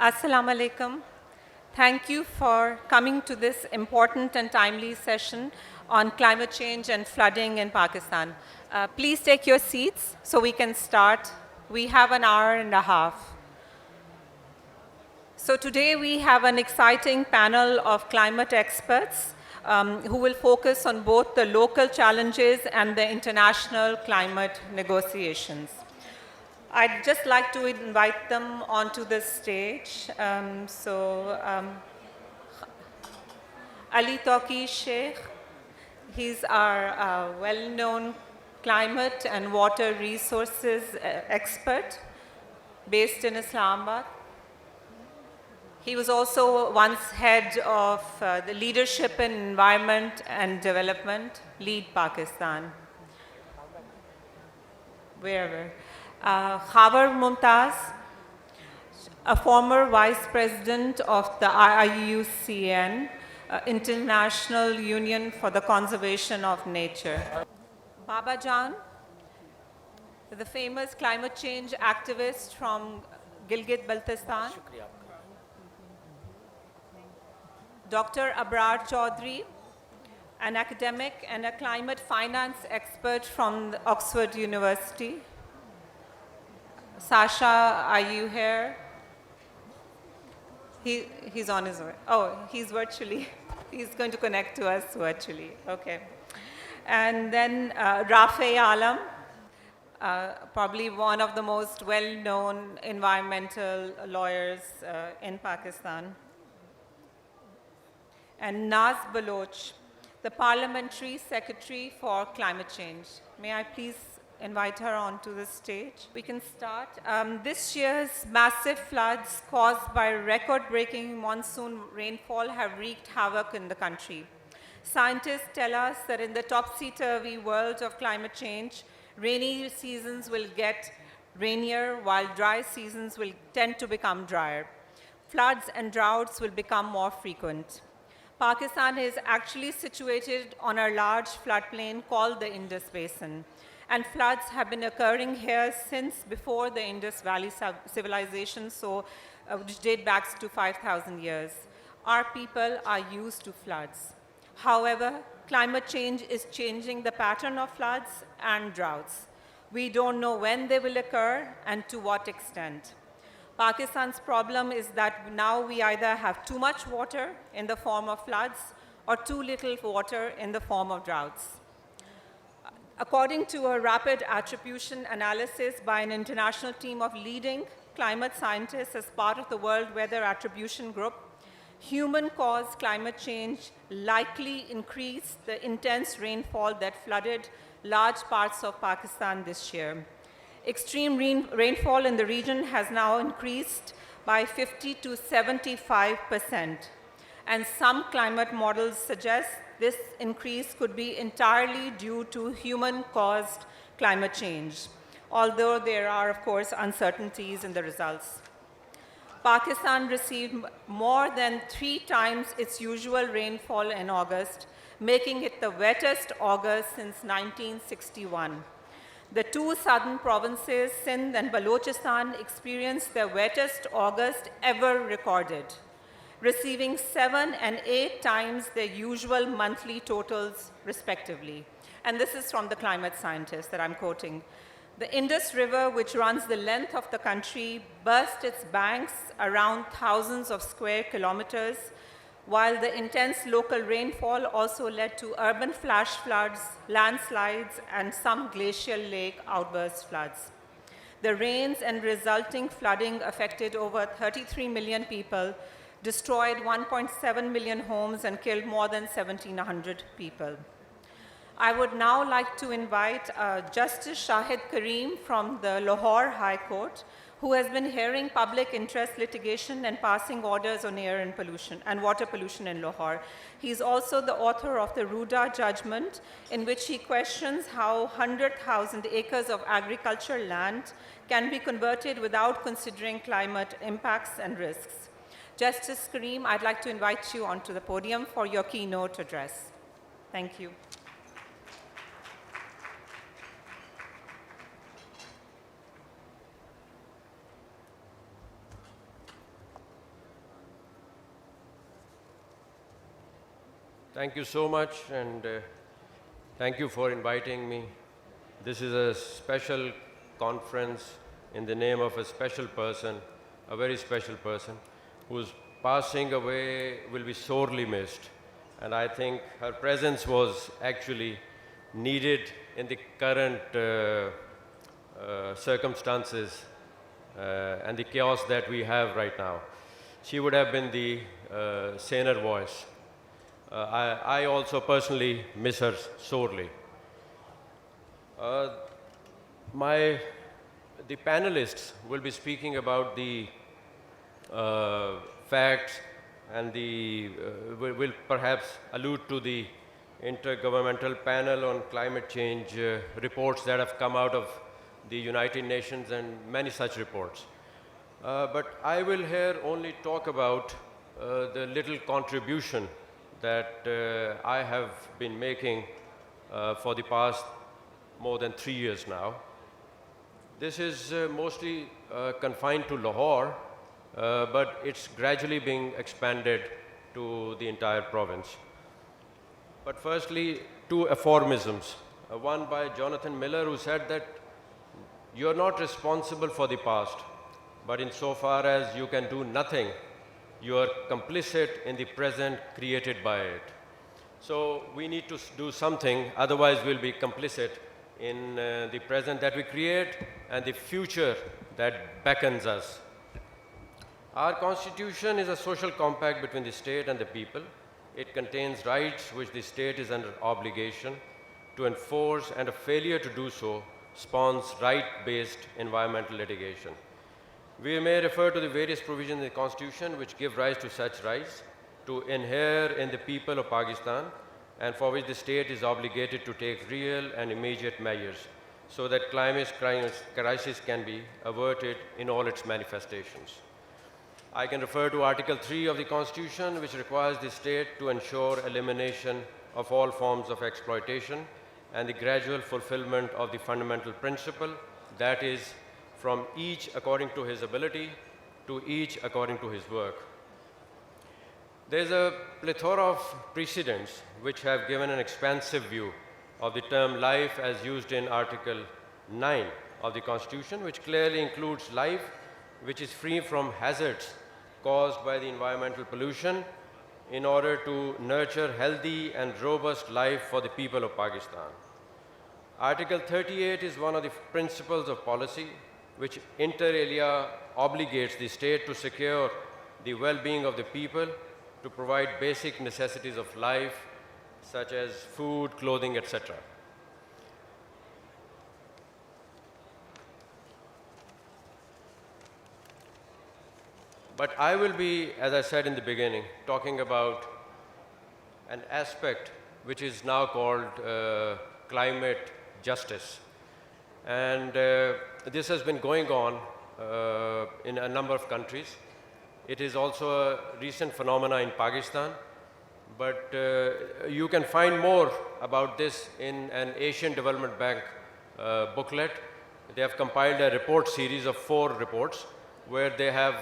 Assalamu alaikum. Thank you for coming to this important and timely session on climate change and flooding in Pakistan. Please take your seats so we can start. We have an hour and a half. So today we have an exciting panel of climate experts who will focus on both the local challenges and the international climate negotiations. I'd just like to invite them onto the stage. Ali Tauqeer Sheikh, he's our well-known climate and water resources expert based in Islamabad. He was also once head of the Leadership in Environment and Development, Lead Pakistan. Wherever. Khawar Mumtaz, a former vice president of the IUCN, International Union for the Conservation of Nature. Baba Jan, the famous climate change activist from Gilgit-Baltistan. Dr. Abrar Chaudhry, an academic and a climate finance expert from Oxford University. Sasha, are you here? He's on his way. Oh, he's virtually. He's going to connect to us virtually. Okay. And then Rafay Alam, probably one of the most well-known environmental lawyers in Pakistan. And Naz Baloch, the Parliamentary Secretary for Climate Change. May I please invite her onto the stage? We can start. This year's massive floods caused by record-breaking monsoon rainfall have wreaked havoc in the country. Scientists tell us that in the topsy-turvy world of climate change, rainy seasons will get rainier while dry seasons will tend to become drier. Floods and droughts will become more frequent. Pakistan is actually situated on a large floodplain called the Indus Basin, and floods have been occurring here since before the Indus Valley civilization, which date back to 5,000 years. Our people are used to floods. However, climate change is changing the pattern of floods and droughts. We don't know when they will occur and to what extent. Pakistan's problem is that now we either have too much water in the form of floods or too little water in the form of droughts. According to a rapid attribution analysis by an international team of leading climate scientists as part of the World Weather Attribution Group, human-caused climate change likely increased the intense rainfall that flooded large parts of Pakistan this year. Extreme rainfall in the region has now increased by 50 to 75%. And some climate models suggest this increase could be entirely due to human-caused climate change, although there are, of course, uncertainties in the results. Pakistan received more than 3 times its usual rainfall in August, making it the wettest August since 1961. The 2 southern provinces, Sindh and Balochistan, experienced their wettest August ever recorded, receiving 7 and 8 times their usual monthly totals, respectively. And this is from the climate scientists that I'm quoting. The Indus River, which runs the length of the country, burst its banks around thousands of square kilometers, while the intense local rainfall also led to urban flash floods, landslides, and some glacial lake outburst floods. The rains and resulting flooding affected over 33 million people, destroyed 1.7 million homes, and killed more than 1,700 people. I would now like to invite Justice Shahid Karim from the Lahore High Court, who has been hearing public interest litigation and passing orders on air and pollution and water pollution in Lahore. He's also the author of the Ruda judgment, in which he questions how 100,000 acres of agricultural land can be converted without considering climate impacts and risks. Justice Karim, I'd like to invite you onto the podium for your keynote address. Thank you. Thank you so much, and thank you for inviting me. This is a special conference in the name of a special person, a very special person, whose passing away will be sorely missed. And I think her presence was actually needed in the current circumstances and the chaos that we have right now. She would have been the saner voice. I also personally miss her sorely. The panelists will be speaking about the facts and will perhaps allude to the intergovernmental panel on climate change reports that have come out of the United Nations and many such reports. But I will here only talk about the little contribution that I have been making for the past more than 3 years now. This is mostly confined to Lahore, but it's gradually being expanded to the entire province. But firstly, two aphorisms. One by Jonathan Miller, who said that you're not responsible for the past, but insofar as you can do nothing, you are complicit in the present created by it. So we need to do something, otherwise we'll be complicit in the present that we create and the future that beckons us. Our constitution is a social compact between the state and the people. It contains rights which the state is under obligation to enforce, and a failure to do so spawns right-based environmental litigation. We may refer to the various provisions in the Constitution which give rise to such rights to inhere in the people of Pakistan, and for which the state is obligated to take real and immediate measures so that climate crisis can be averted in all its manifestations. I can refer to Article 3 of the Constitution, which requires the state to ensure elimination of all forms of exploitation and the gradual fulfillment of the fundamental principle, that is, from each according to his ability to each according to his work. There's a plethora of precedents which have given an expansive view of the term life as used in Article 9 of the Constitution, which clearly includes life which is free from hazards caused by the environmental pollution in order to nurture healthy and robust life for the people of Pakistan. Article 38 is one of the principles of policy which inter alia obligates the state to secure the well-being of the people, to provide basic necessities of life, such as food, clothing, etc. But I will be, as I said in the beginning, talking about an aspect which is now called climate justice. And this has been going on in a number of countries. It is also a recent phenomenon in Pakistan, but you can find more about this in an Asian Development Bank booklet. They have compiled a report series of 4 reports where they have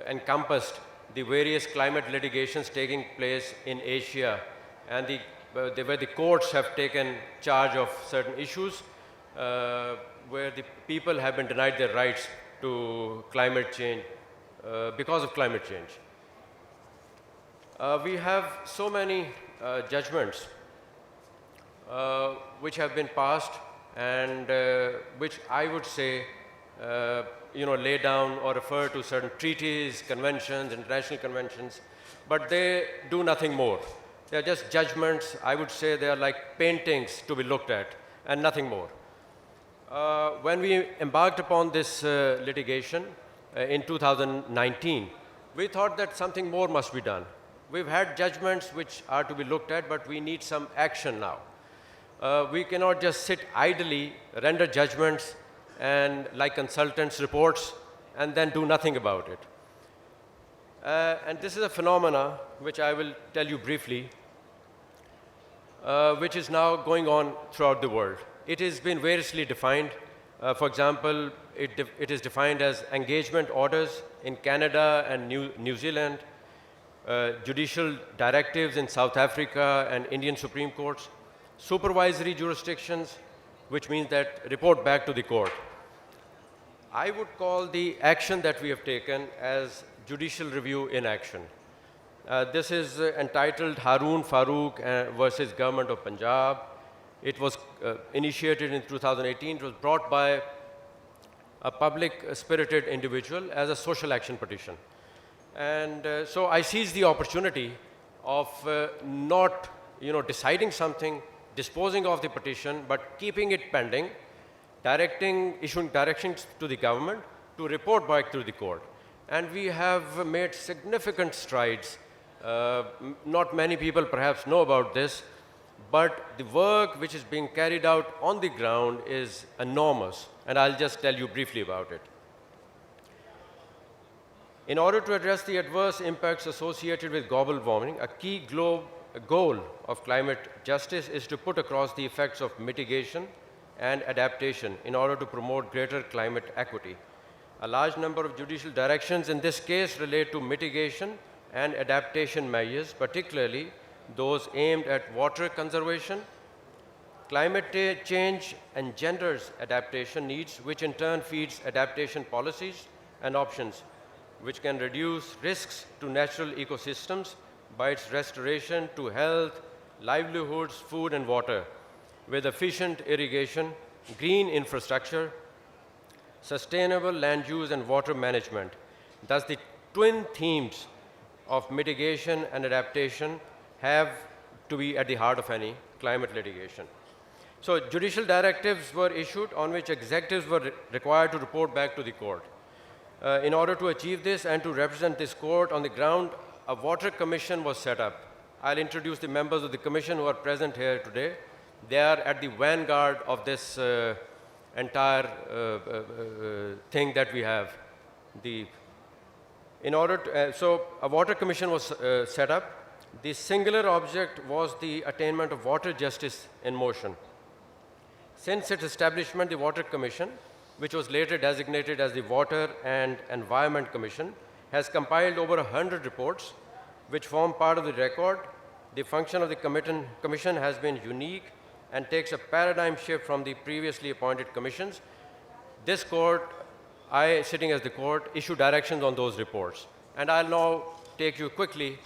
encompassed the various climate litigations taking place in Asia, and where the courts have taken charge of certain issues where the people have been denied their rights to climate change because of climate change. We have so many judgments which have been passed and which I would say lay down or refer to certain treaties, conventions, international conventions, but they do nothing more. They are just judgments. I would say they are like paintings to be looked at and nothing more. When we embarked upon this litigation in 2019, we thought that something more must be done. We've had judgments which are to be looked at, but we need some action now. We cannot just sit idly, render judgments and like consultants' reports and then do nothing about it. And this is a phenomena which I will tell you briefly, which is now going on throughout the world. It has been variously defined. For example, it is defined as engagement orders in Canada and New Zealand. judicial directives in South Africa and Indian Supreme Courts, supervisory jurisdictions, which means that report back to the court. I would call the action that we have taken as judicial review in action. This is entitled Haroon Farooq versus Government of Punjab. It was initiated in 2018. It was brought by a public-spirited individual as a social action petition. And so I seized the opportunity of not deciding something, disposing of the petition, but keeping it pending, issuing directions to the government to report back to the court. And we have made significant strides. Not many people perhaps know about this, but the work which is being carried out on the ground is enormous, and I'll just tell you briefly about it. In order to address the adverse impacts associated with global warming, a key goal of climate justice is to put across the effects of mitigation and adaptation in order to promote greater climate equity. A large number of judicial directions in this case relate to mitigation and adaptation measures, particularly those aimed at water conservation. Climate change engenders adaptation needs, which in turn feeds adaptation policies and options, which can reduce risks to natural ecosystems by its restoration to health, livelihoods, food and water, with efficient irrigation, green infrastructure, sustainable land use and water management. Thus, the twin themes of mitigation and adaptation have to be at the heart of any climate litigation. So judicial directives were issued on which executives were required to report back to the court. In order to achieve this and to represent this court on the ground, a water commission was set up. I'll introduce the members of the commission who are present here today. They are at the vanguard of this entire thing that we have. So a water commission was set up. The singular object was the attainment of water justice in motion. Since its establishment, the Water Commission, which was later designated as the Water and Environment Commission, has compiled over 100 reports which form part of the record. The function of the commission has been unique and takes a paradigm shift from the previously appointed commissions. This court, I, sitting as the court, issue directions on those reports. And I'll now take you quickly,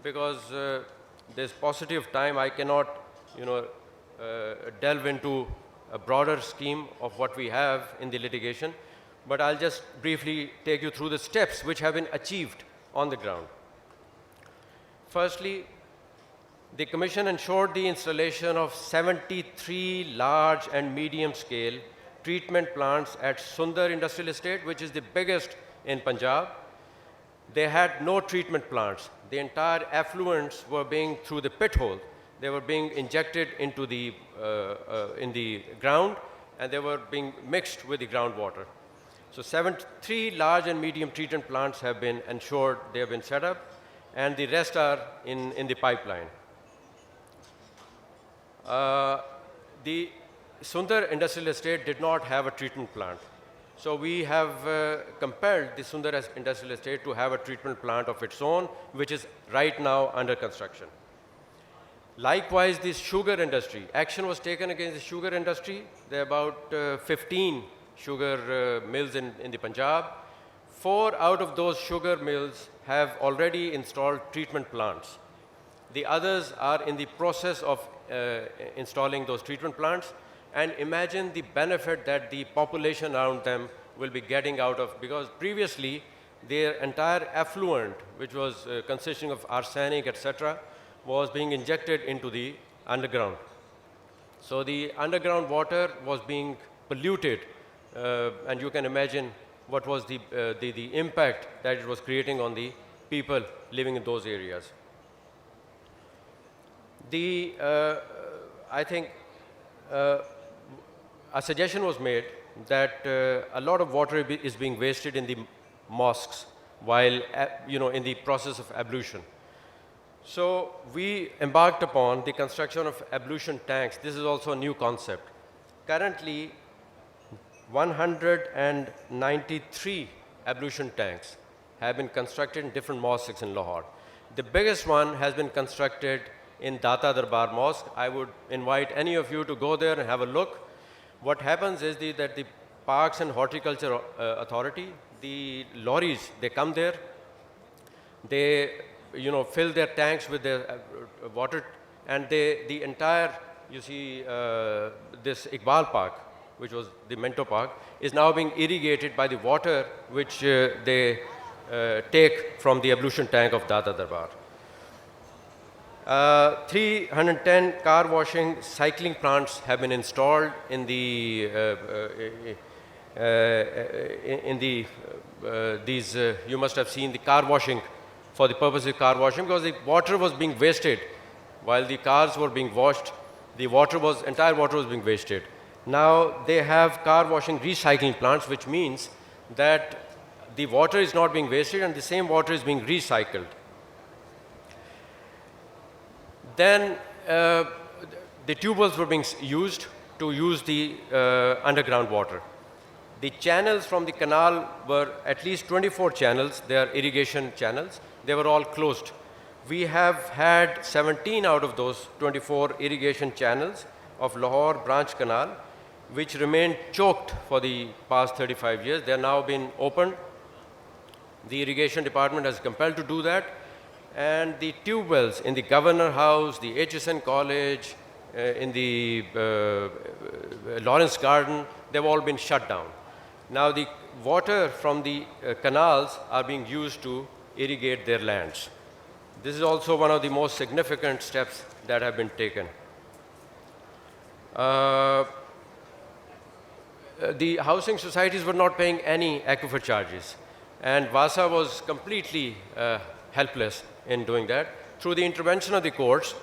because there's paucity of time. I cannot delve into a broader scheme of what we have in the litigation, but I'll just briefly take you through the steps which have been achieved on the ground. Firstly, the Commission ensured the installation of 73 large and medium-scale treatment plants at Sundar Industrial Estate, which is the biggest in Punjab. They had no treatment plants. The entire effluents were being, through the pit hole, they were being injected into the, in the ground, and they were being mixed with the groundwater. So 73 large and medium treatment plants have been ensured, they have been set up, and the rest are in the pipeline. The Sundar Industrial Estate did not have a treatment plant. So we have compelled the Sundar Industrial Estate to have a treatment plant of its own, which is right now under construction. Likewise, the sugar industry. Action was taken against the sugar industry. There are about 15 sugar mills in the Punjab. 4 out of those sugar mills have already installed treatment plants. The others are in the process of installing those treatment plants. And imagine the benefit that the population around them will be getting out of, because previously their entire effluent, which was consisting of arsenic, etc., was being injected into the underground. So the underground water was being polluted, and you can imagine what was the impact that it was creating on the people living in those areas. I think a suggestion was made that a lot of water is being wasted in the mosques while in the process of ablution. So we embarked upon the construction of ablution tanks. This is also a new concept. Currently, 193 ablution tanks have been constructed in different mosques in Lahore. The biggest one has been constructed in Data Darbar Mosque. I would invite any of you to go there and have a look. What happens is that the Parks and Horticulture Authority, the lorries, they come there, they fill their tanks with their water, and the entire, you see, this Iqbal Park, which was the Mento Park, is now being irrigated by the water which they take from the ablution tank of Data Darbar. 310 car washing cycling plants have been installed in these, you must have seen the car washing, for the purpose of car washing, because the water was being wasted. While the cars were being washed, the entire water was being wasted. Now they have car washing recycling plants, which means that the water is not being wasted and the same water is being recycled. Then the tube wells were being used to use the underground water. The channels from the canal were at least 24 channels. They are irrigation channels. They were all closed. We have had 17 out of those 24 irrigation channels of Lahore branch canal, which remained choked for the past 35 years. They are now been opened. The irrigation department has compelled to do that. And the tube wells in the Governor House, the HSN College, in the Lawrence Garden, they've all been shut down. Now the water from the canals are being used to irrigate their lands. This is also one of the most significant steps that have been taken. The housing societies were not paying any aquifer charges, and VASA was completely helpless in doing that. Through the intervention of the courts,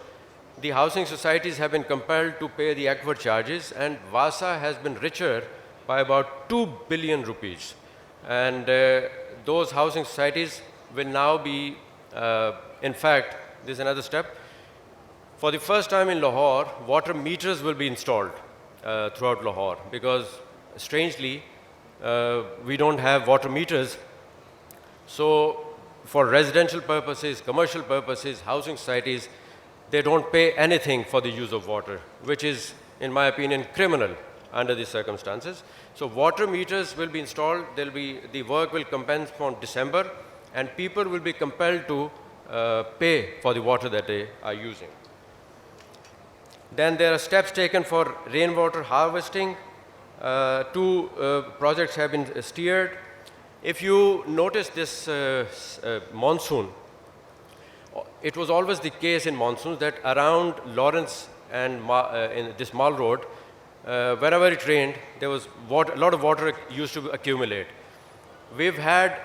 the housing societies have been compelled to pay the aquifer charges, and VASA has been richer by about 2 billion rupees. And those housing societies will now be, in fact, this is another step. For the first time in Lahore, water meters will be installed throughout Lahore, because strangely, we don't have water meters. So for residential purposes, commercial purposes, housing societies, they don't pay anything for the use of water, which is, in my opinion, criminal under these circumstances. So water meters will be installed. The work will commence from December, and people will be compelled to pay for the water that they are using. Then there are steps taken for rainwater harvesting. Two projects have been steered. If you notice this monsoon, it was always the case in monsoons that around Lawrence and in this Mall Road, wherever it rained, there was a lot of water used to accumulate. We've had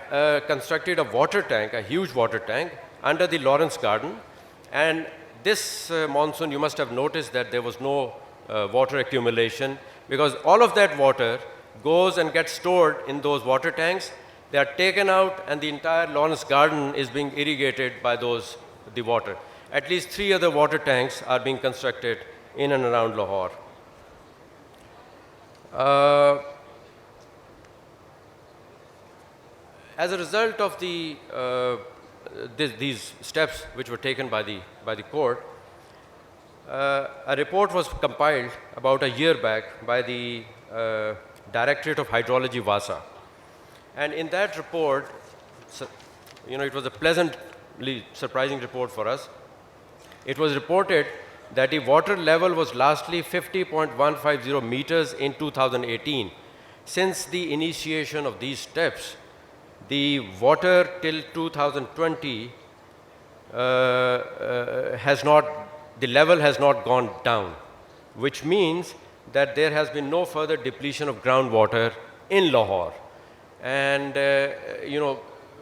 constructed a water tank, a huge water tank, under the Lawrence Garden. And this monsoon, you must have noticed that there was no water accumulation, because all of that water goes and gets stored in those water tanks. They are taken out, and the entire Lawrence Garden is being irrigated by the water. At least 3 other water tanks are being constructed in and around Lahore. As a result of these steps which were taken by the court, a report was compiled about a year back by the Directorate of Hydrology, VASA. And in that report, it was a pleasantly surprising report for us. It was reported that the water level was lastly 50.150 meters in 2018. Since the initiation of these steps, the water till 2020 the level has not gone down, which means that there has been no further depletion of groundwater in Lahore. And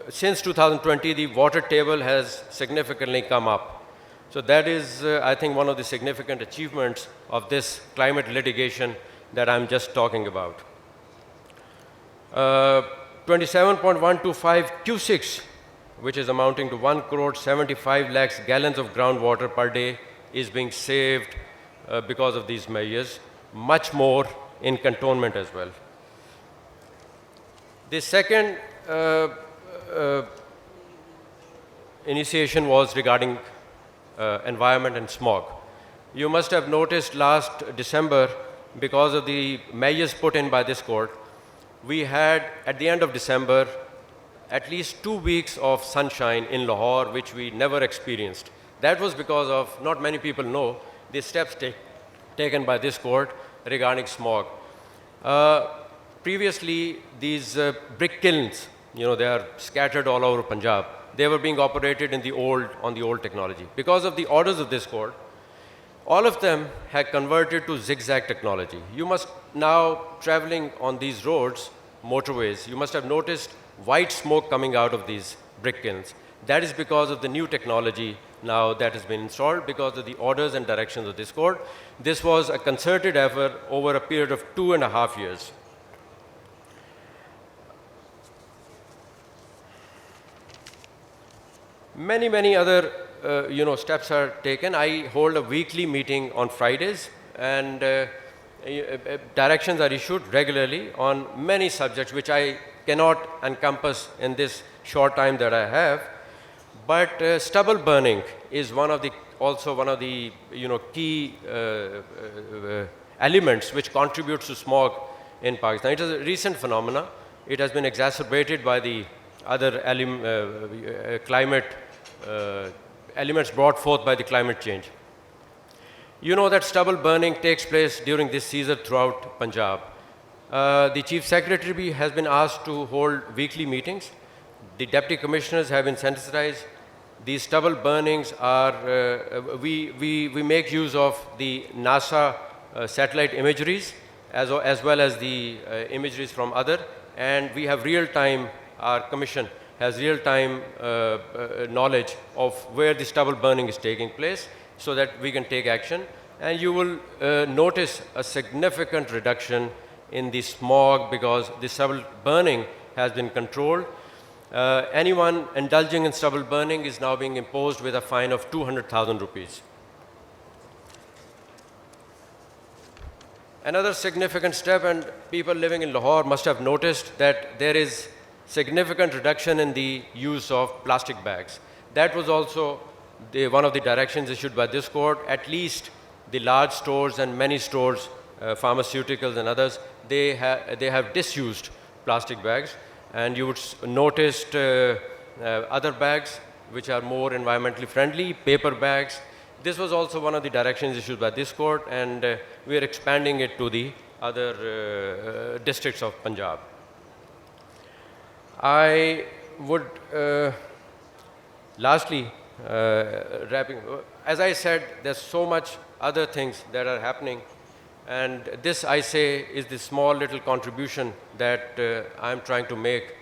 since 2020, the water table has significantly come up. So that is, I think, one of the significant achievements of this climate litigation that I'm just talking about. 27.125 Q6, which is amounting to 1.75 crore gallons of groundwater per day, is being saved because of these measures. Much more in cantonment as well. The second initiation was regarding environment and smog. You must have noticed last December, because of the measures put in by this court, we had at the end of December at least 2 weeks of sunshine in Lahore, which we never experienced. That was because of, not many people know, the steps taken by this court regarding smog. Previously, these brick kilns, they are scattered all over Punjab. They were being operated on the old technology. Because of the orders of this court, all of them had converted to zigzag technology. You must now, traveling on these roads, motorways, you must have noticed white smoke coming out of these brick kilns. That is because of the new technology now that has been installed, because of the orders and directions of this court. This was a concerted effort over a period of 2.5 years. Many other steps are taken. I hold a weekly meeting on Fridays, and directions are issued regularly on many subjects which I cannot encompass in this short time that I have. But stubble burning is also one of the key elements which contributes to smog in Pakistan. It is a recent phenomena. It has been exacerbated by the other climate elements brought forth by the climate change. You know that stubble burning takes place during this season throughout Punjab. The Chief Secretary has been asked to hold weekly meetings. The Deputy Commissioners have been sensitized. These stubble burnings are, we make use of the NASA satellite imageries as well as the imageries from other, and we have real-time, our commission has real-time knowledge of where the stubble burning is taking place so that we can take action. And you will notice a significant reduction in the smog because the stubble burning has been controlled. Anyone indulging in stubble burning is now being imposed with a fine of 200,000 rupees. Another significant step, and people living in Lahore must have noticed that there is significant reduction in the use of plastic bags. That was also one of the directions issued by this court. At least the large stores and many stores, pharmaceuticals and others, they have disused plastic bags. And you would notice other bags which are more environmentally friendly, paper bags. This was also one of the directions issued by this court, and we are expanding it to the other districts of Punjab. I would, lastly, wrapping, as I said, there's so much other things that are happening, and this, I say, is the small little contribution that I'm trying to make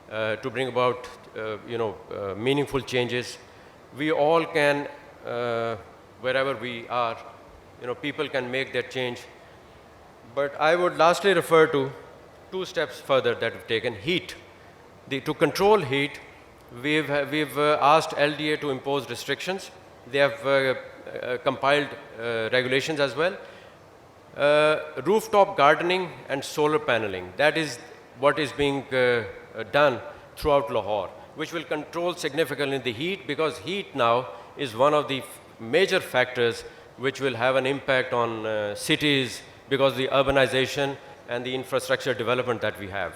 to bring about, meaningful changes. We all can, wherever we are, people can make that change. But I would lastly refer to 2 steps further that we've taken. Heat. To control heat, we've asked LDA to impose restrictions. They have compiled regulations as well. Rooftop gardening and solar paneling, that is what is being done throughout Lahore, which will control significantly the heat, because heat now is one of the major factors which will have an impact on cities because of the urbanization and the infrastructure development that we have.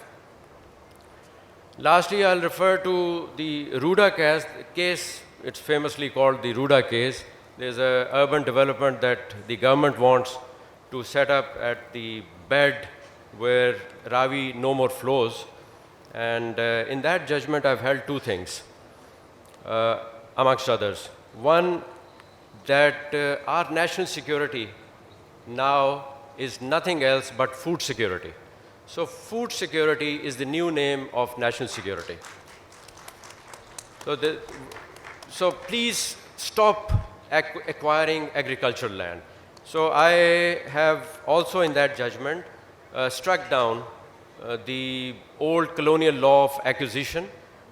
Lastly, I'll refer to the Ruda case. It's famously called the Ruda case. There's an urban development that the government wants to set up at the bed where Ravi no more flows. And in that judgment, I've held 2 things, amongst others. One, that our national security now is nothing else but food security. So food security is the new name of national security. So please stop acquiring agricultural land. So I have also in that judgment struck down the old colonial law of acquisition,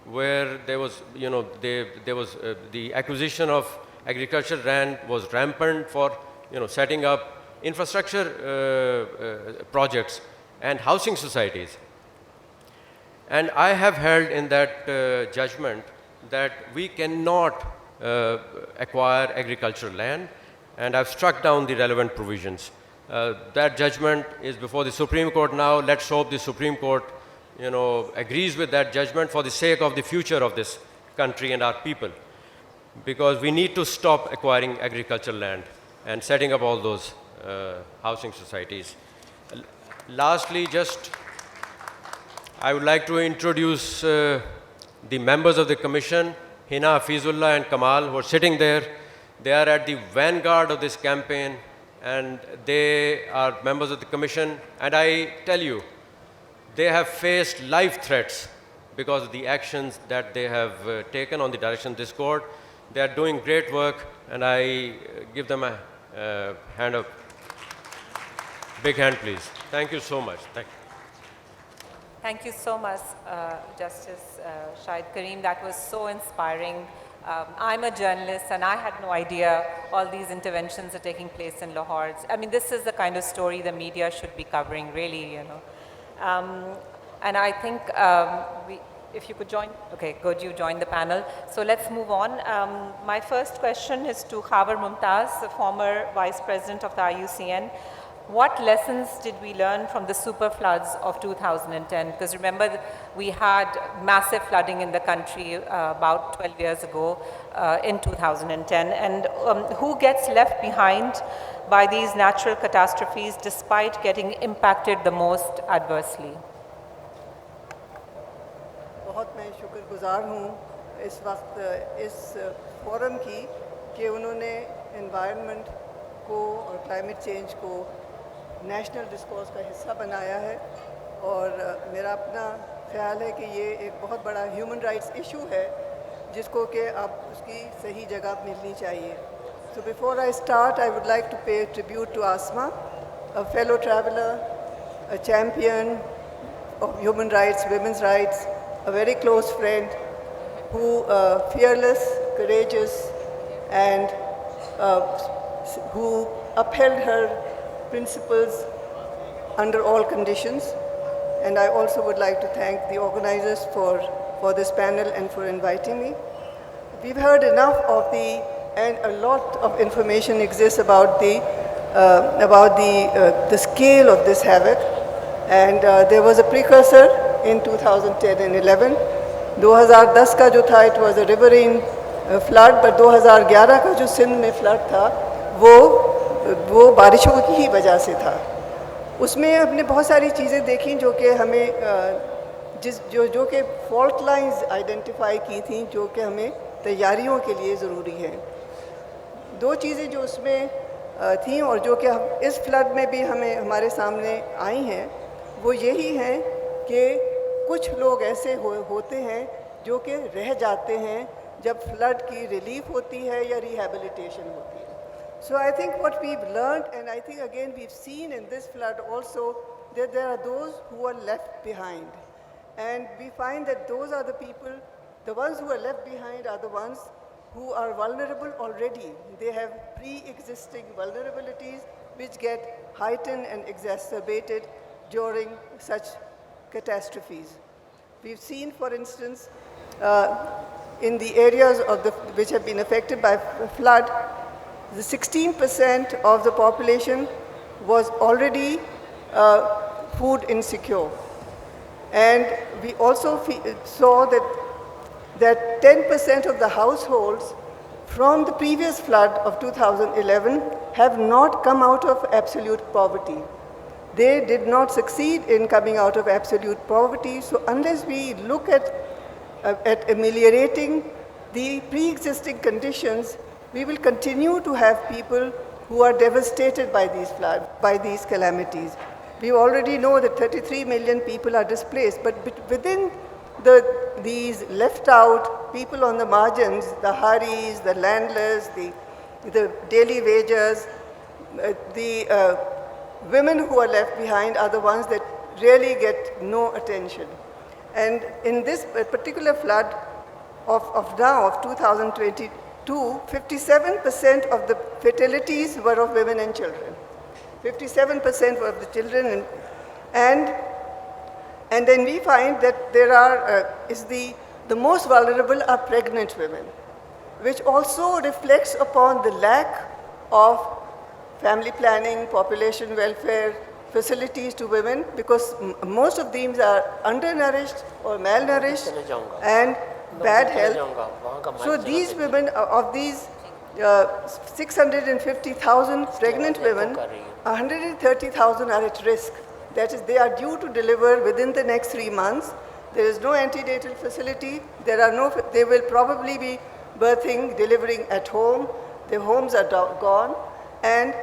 where there was, the acquisition of agricultural land was rampant for, setting up infrastructure projects and housing societies. And I have held in that judgment that we cannot acquire agricultural land, and I've struck down the relevant provisions. That judgment is before the Supreme Court now. Let's hope the Supreme Court, agrees with that judgment for the sake of the future of this country and our people, because we need to stop acquiring agricultural land and setting up all those housing societies. Lastly, I would like to introduce the members of the Commission, Hina, Hafizullah and Kamal, who are sitting there. They are at the vanguard of this campaign, and they are members of the Commission. And I tell you, they have faced life threats because of the actions that they have taken on the direction of this court. They are doing great work, and I give them a hand up. Big hand, please. Thank you so much. Thank you. Thank you so much, Justice Shahid Karim. That was so inspiring. I'm a journalist, and I had no idea all these interventions are taking place in Lahore. I mean, this is the kind of story the media should be covering, really, And I think if you could join, okay, good, you joined the panel. So let's move on. My first question is to Khawar Mumtaz, the former Vice President of the IUCN. What lessons did we learn from the super floods of 2010? Because remember, we had massive flooding in the country about 12 years ago in 2010. And who gets left behind by these natural catastrophes despite getting impacted the most adversely? बहुत मैं शुक्रगुजार हूँ इस वक्त इस forum की कि उन्होंने एनवायरनमेंट को और क्लाइमेट चेंज को नेशनल डिस्कोर्स का हिस्सा बनाया है और मेरा अपना ख्याल है कि ये एक बहुत बड़ा ह्यूमन राइट्स इशू है जिसको कि अब उसकी सही जगह मिलनी चाहिए. So before I start, I would like to pay tribute to Asma, a fellow traveler, a champion of human rights, women's rights, a very close friend who fearless, courageous, and who upheld her principles under all conditions. And I also would like to thank the organizers for this panel and for inviting me. We've heard enough of and a lot of information exists about the scale of this havoc. And there was a precursor in 2010 and 11. 2010 का जो था, it was a riverine flood, but 2011 का जो सिंध में flood था, वो बारिशों की ही वजह से था. उसमें हमने बहुत सारी चीज़ें देखी जो कि हमें जो कि फॉल्ट लाइंस आइडेंटिफाई की थी जो कि हमें तैयारियों के लिए ज़रूरी है. दो चीज़ें जो उसमें थी और जो कि हम इस फ्लड में भी हमारे सामने आई हैं वो यही हैं कि कुछ लोग ऐसे होते हैं जो कि रह जाते हैं जब फ्लड की रिलीफ होती है या रिहैबिलिटेशन होती है. So I think what we've learned, and I think again we've seen in this flood also, that there are those who are left behind. And we find that those are the people, the ones who are left behind are the ones who are vulnerable already. They have pre-existing vulnerabilities which get heightened and exacerbated during such catastrophes. We've seen, for instance, in the areas which have been affected by flood, the 16% of the population was already food insecure. And we also saw that 10% of the households from the previous flood of 2011 have not come out of absolute poverty. They did not succeed in coming out of absolute poverty. So unless we look at ameliorating the pre-existing conditions, we will continue to have people who are devastated by these floods, by these calamities. We already know that 33 million people are displaced, but within these left out people on the margins, the Haris, the landless, the daily wagers, the women who are left behind are the ones that really get no attention. And in this particular flood of 2022, 57% of the fatalities were of women and children. 57% were of the children, and then we find that there is the the most vulnerable are pregnant women, which also reflects upon the lack of family planning, population welfare facilities to women, because most of these are undernourished or malnourished and bad health. So these women, of these 650,000 pregnant women, 130,000 are at risk. That is, they are due to deliver within the next 3 months. There is no antenatal facility. They will probably be birthing, delivering at home. Their homes are gone. And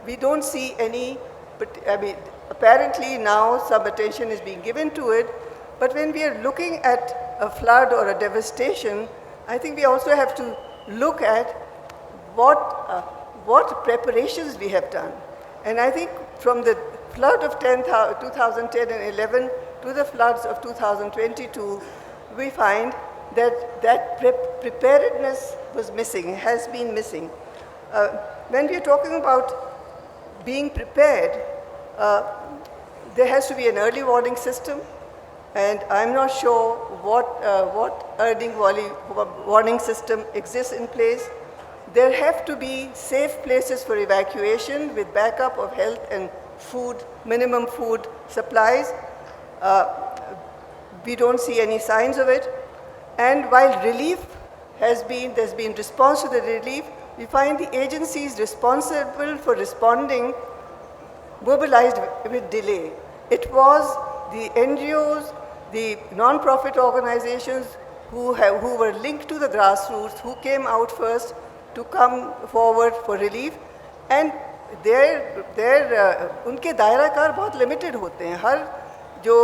we don't see any, but I mean, apparently now some attention is being given to it. But when we are looking at a flood or a devastation, I think we also have to look at what preparations we have done. And I think from the flood of 2010 and 11 to the floods of 2022, we find that preparedness was missing, has been missing. When we are talking about being prepared, there has to be an early warning system, and I'm not sure what early warning system exists in place. There have to be safe places for evacuation with backup of health and food, minimum food supplies. We don't see any signs of it. And while relief there's been response to the relief, we find the agencies responsible for responding mobilized with delay. It was the NGOs, the non-profit organizations who were linked to the grassroots, who came out first to come forward for relief, and उनके दायराकार बहुत limited होते हैं. हर जो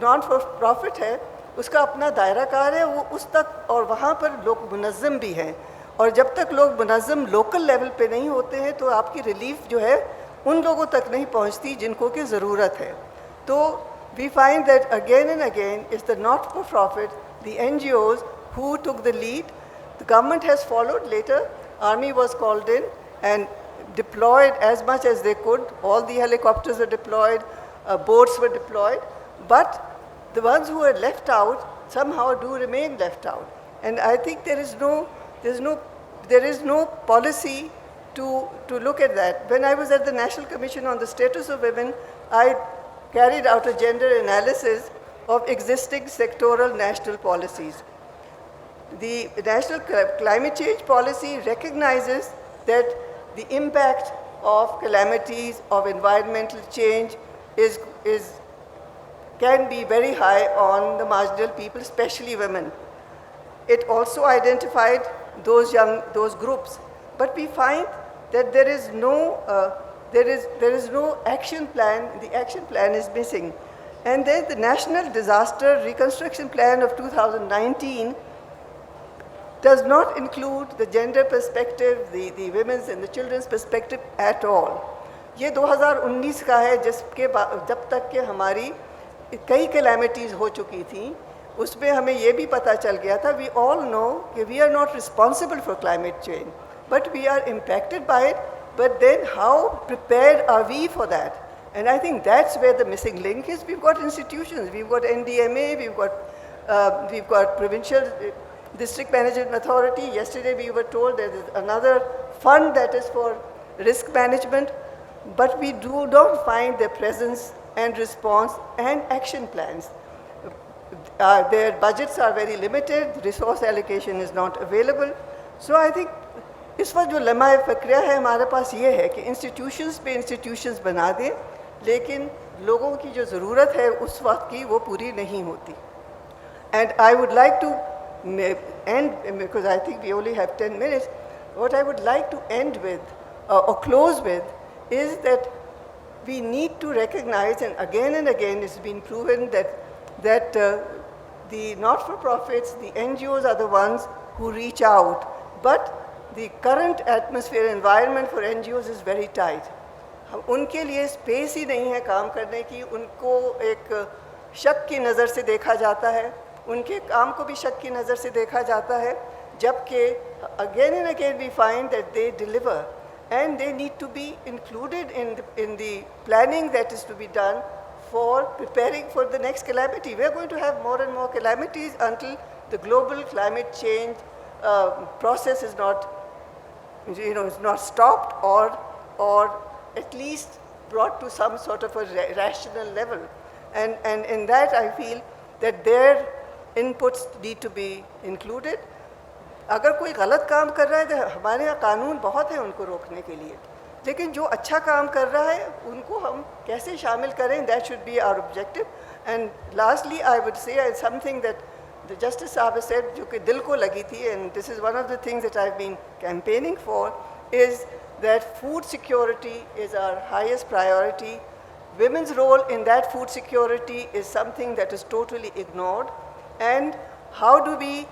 non profit है उसका अपना दायराकार है, वो उस तक, और वहाँ पर लोग मुनज़्ज़म भी हैं, और जब तक लोग मुनज़्ज़म लोकल लेवल पे नहीं होते हैं तो आपकी रिलीफ जो है उन लोगों तक नहीं पहुँचती जिनको की ज़रूरत है. तो we find that again and again it's the not-for-profit, the NGOs who took the lead. The government has followed later. Army was called in and deployed as much as they could. All the helicopters were deployed, boats were deployed, but the ones who were left out somehow do remain left out. And I think there is no policy to look at that. When I was at the National Commission on the Status of Women, I carried out a gender analysis of existing sectoral national policies. The National Climate Change Policy recognizes that the impact of calamities, of environmental change can be very high on the marginal people, especially women. It also identified those groups, but we find that there is no action plan. The action plan is missing. And then the National Disaster Reconstruction Plan of 2019 does not include the gender perspective, the women's and the children's perspective at all. ये 2019 का है जब तक के हमारी कई calamities हो चुकी थी, उसमें हमें ये भी पता चल गया था, we all know कि we are not responsible for climate change, but we are impacted by it. But then how prepared are we for that? And I think that's where the missing link is. We've got institutions, we've got NDMA, we've got provincial district management authority. Yesterday we were told there is another fund that is for risk management, but we do not find their presence and response and action plans. Their budgets are very limited, resource allocation is not available. So I think इस वक्त जो लम्हा फ़क्रिया है हमारे पास ये है कि institutions पे इंस्टीट्यूशंस बना दें, लेकिन लोगों की जो ज़रूरत है उस वक्त की वो पूरी नहीं होती. And I would like to end, because I think we only have 10 minutes, what I would like to end with or close with is that we need to recognize, and again it's been proven that the not-for-profits, the NGOs are the ones who reach out, but the current atmosphere environment for NGOs is very tight. उनके लिए space ही नहीं है काम करने की, उनको एक शक की नज़र से देखा जाता है, उनके काम को भी शक की नज़र से देखा जाता है, जबकि again and again we find that they deliver and they need to be included in the planning that is to be done for preparing for the next calamity. We are going to have more and more calamities until the global climate change process is not, is not stopped or at least brought to some sort of a rational level. And in that, I feel that their inputs need to be included. अगर कोई गलत काम कर रहा है तो हमारे यहाँ कानून बहुत है उनको रोकने के लिए, लेकिन जो अच्छा काम कर रहा है उनको हम कैसे शामिल करें, that should be our objective. And lastly, I would say something that the Justice Saab has said, जो कि दिल को लगी थी, and this is one of the things that I've been campaigning for, is that food security is our highest priority. Women's role in that food security is something that is totally ignored. And how do we,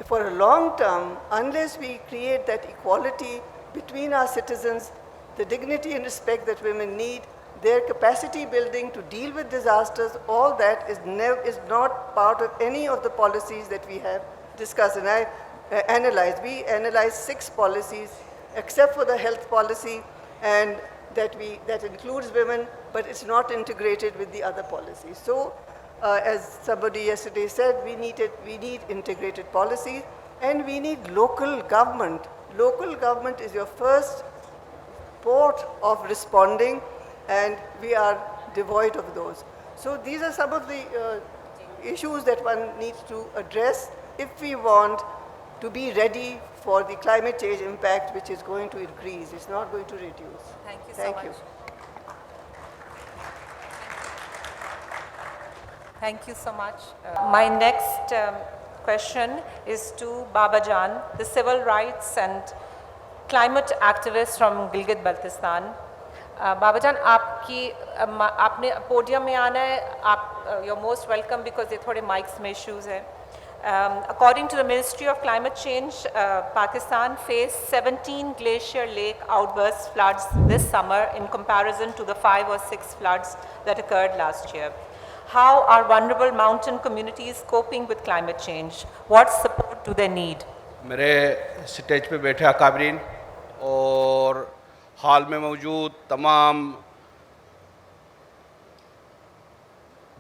for a long term, unless we create that equality between our citizens, the dignity and respect that women need, their capacity building to deal with disasters, all that is not part of any of the policies that we have discussed. And I analyzed, we analyzed 6 policies, except for the health policy, and that includes women, but it's not integrated with the other policies. So, as somebody yesterday said, we need integrated policies, and we need local government. Local government is your first port of responding, and we are devoid of those. So these are some of the issues that one needs to address if we want to be ready for the climate change impact, which is going to increase. It's not going to reduce. Thank you so much. Thank you so much. My next question is to Baba Jan, the civil rights and climate activist from Gilgit-Baltistan. Baba Jan, आपने podium में आना है. You're most welcome because ये थोड़े mics में issues हैं. According to the Ministry of Climate Change, Pakistan faced 17 glacier lake outburst floods this summer in comparison to the 5 or 6 floods that occurred last year. How are vulnerable mountain communities coping with climate change? What support do they need? मेरे stage पे बैठे अकाबरीन और हाल में मौजूद तमाम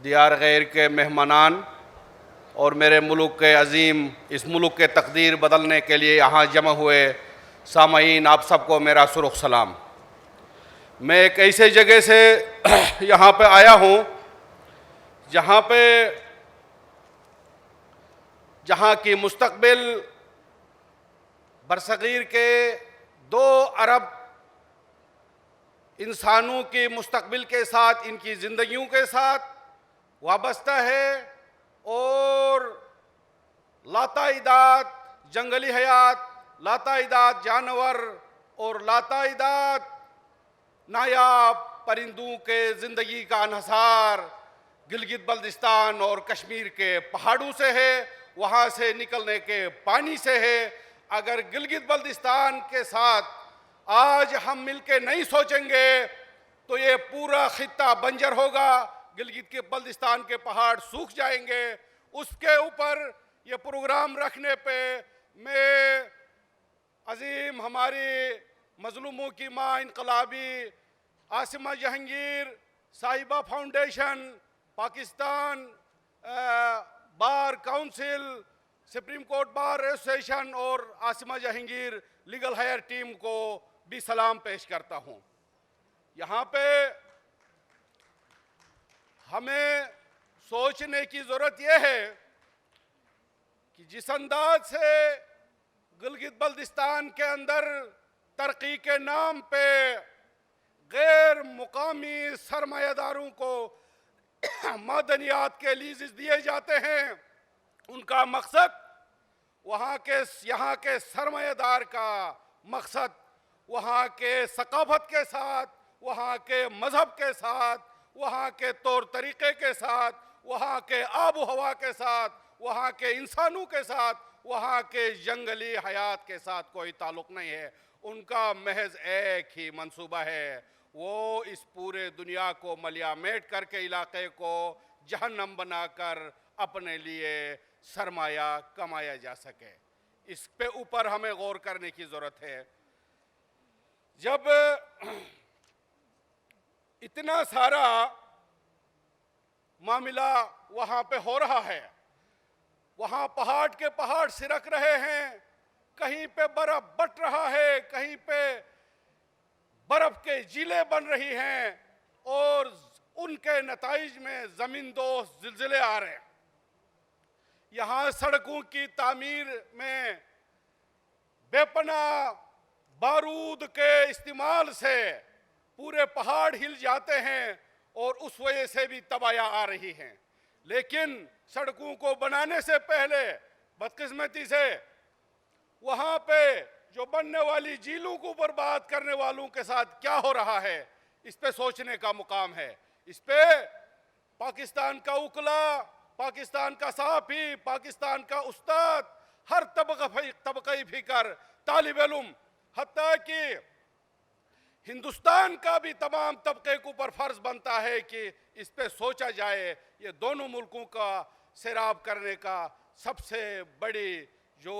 दियार गैर के मेहमानान और मेरे मुल्क के अजीम, इस मुल्क के तकदीर बदलने के लिए यहाँ जमा हुए सामाईन, आप सबको मेरा सुरुख सलाम। मैं एक ऐसे जगह से यहाँ पे आया हूँ जहाँ की मुस्तकबिल बरसगीर के 2 अरब इंसानों की मुस्तकबिल के साथ, इनकी ज़िंदगियों के साथ वाबस्ता है, और लाताइदाद जंगली हयात, लाताइदाद जानवर और लाताइदाद नायाब परिंदों के ज़िंदगी का अनहसार गिलगित बल्तिस्तान और कश्मीर के पहाड़ों से है, वहाँ से निकलने के पानी से है। अगर गिलगित बल्तिस्तान के साथ आज हम मिलके नहीं सोचेंगे तो ये पूरा खित्ता बंजर होगा, गिलगित के बल्तिस्तान के पहाड़ सूख जाएंगे। उसके ऊपर ये प्रोग्राम रखने पे मैं अजीम हमारी मजलूमों की माँ इनकलाबी आसिमा जहांगीर साहिबा foundation, Pakistan bar council, supreme court bar association और Asma Jahangir legal hire team को भी सलाम पेश करता हूँ। यहाँ पे हमें सोचने की ज़रूरत यह है कि जिस अंदाज से गिलगित बल्तिस्तान के अंदर तरक्की के नाम पे गैर मुकामी सरमायादारों को मादनियात के लीज़ दिए जाते हैं, उनका मकसद यहाँ के सरमायादार का मकसद वहाँ के सकाफत के साथ, वहाँ के मज़हब के साथ, वहाँ के तौर तरीक़े के साथ, वहाँ के आबो हवा के साथ, वहाँ के इंसानों के साथ, वहाँ के जंगली हयात के साथ कोई ताल्लुक़ नहीं है। उनका महज एक ही मंसूबा है, वो इस पूरे दुनिया को मलियामेट करके इलाक़े को जहन्नम बनाकर अपने लिए सरमाया कमाया जा सके। इस पे ऊपर हमें गौर करने की ज़रूरत है। जब इतना सारा मामला वहाँ पे हो रहा है, वहाँ पहाड़ के पहाड़ सिरक रहे हैं, कहीं पे बर्फ बट रहा है, कहीं पे बर्फ के जिले बन रही हैं और उनके नताइज में ज़मींदोज़ ज़िलज़िले आ रहे हैं। यहाँ सड़कों की तामीर में बेपनाह बारूद के इस्तेमाल से पूरे पहाड़ हिल जाते हैं और उस वजह से भी तबाहियाँ आ रही हैं। लेकिन सड़कों को बनाने से पहले बदकिस्मती से वहाँ पे जो बनने वाली झीलों को बर्बाद करने वालों के साथ क्या हो रहा है, इस पे सोचने का मुकाम है। इस पे पाकिस्तान का उकला, पाकिस्तान का सहाफ़ी, पाकिस्तान का उस्ताद, हर तबक़ई फ़िक्र, तालिब इल्म, हत्ता कि हिंदुस्तान का भी तमाम तबके के ऊपर फ़र्ज बनता है कि इस पे सोचा जाए। ये दोनों मुल्कों का सैराब करने का सबसे बड़ी जो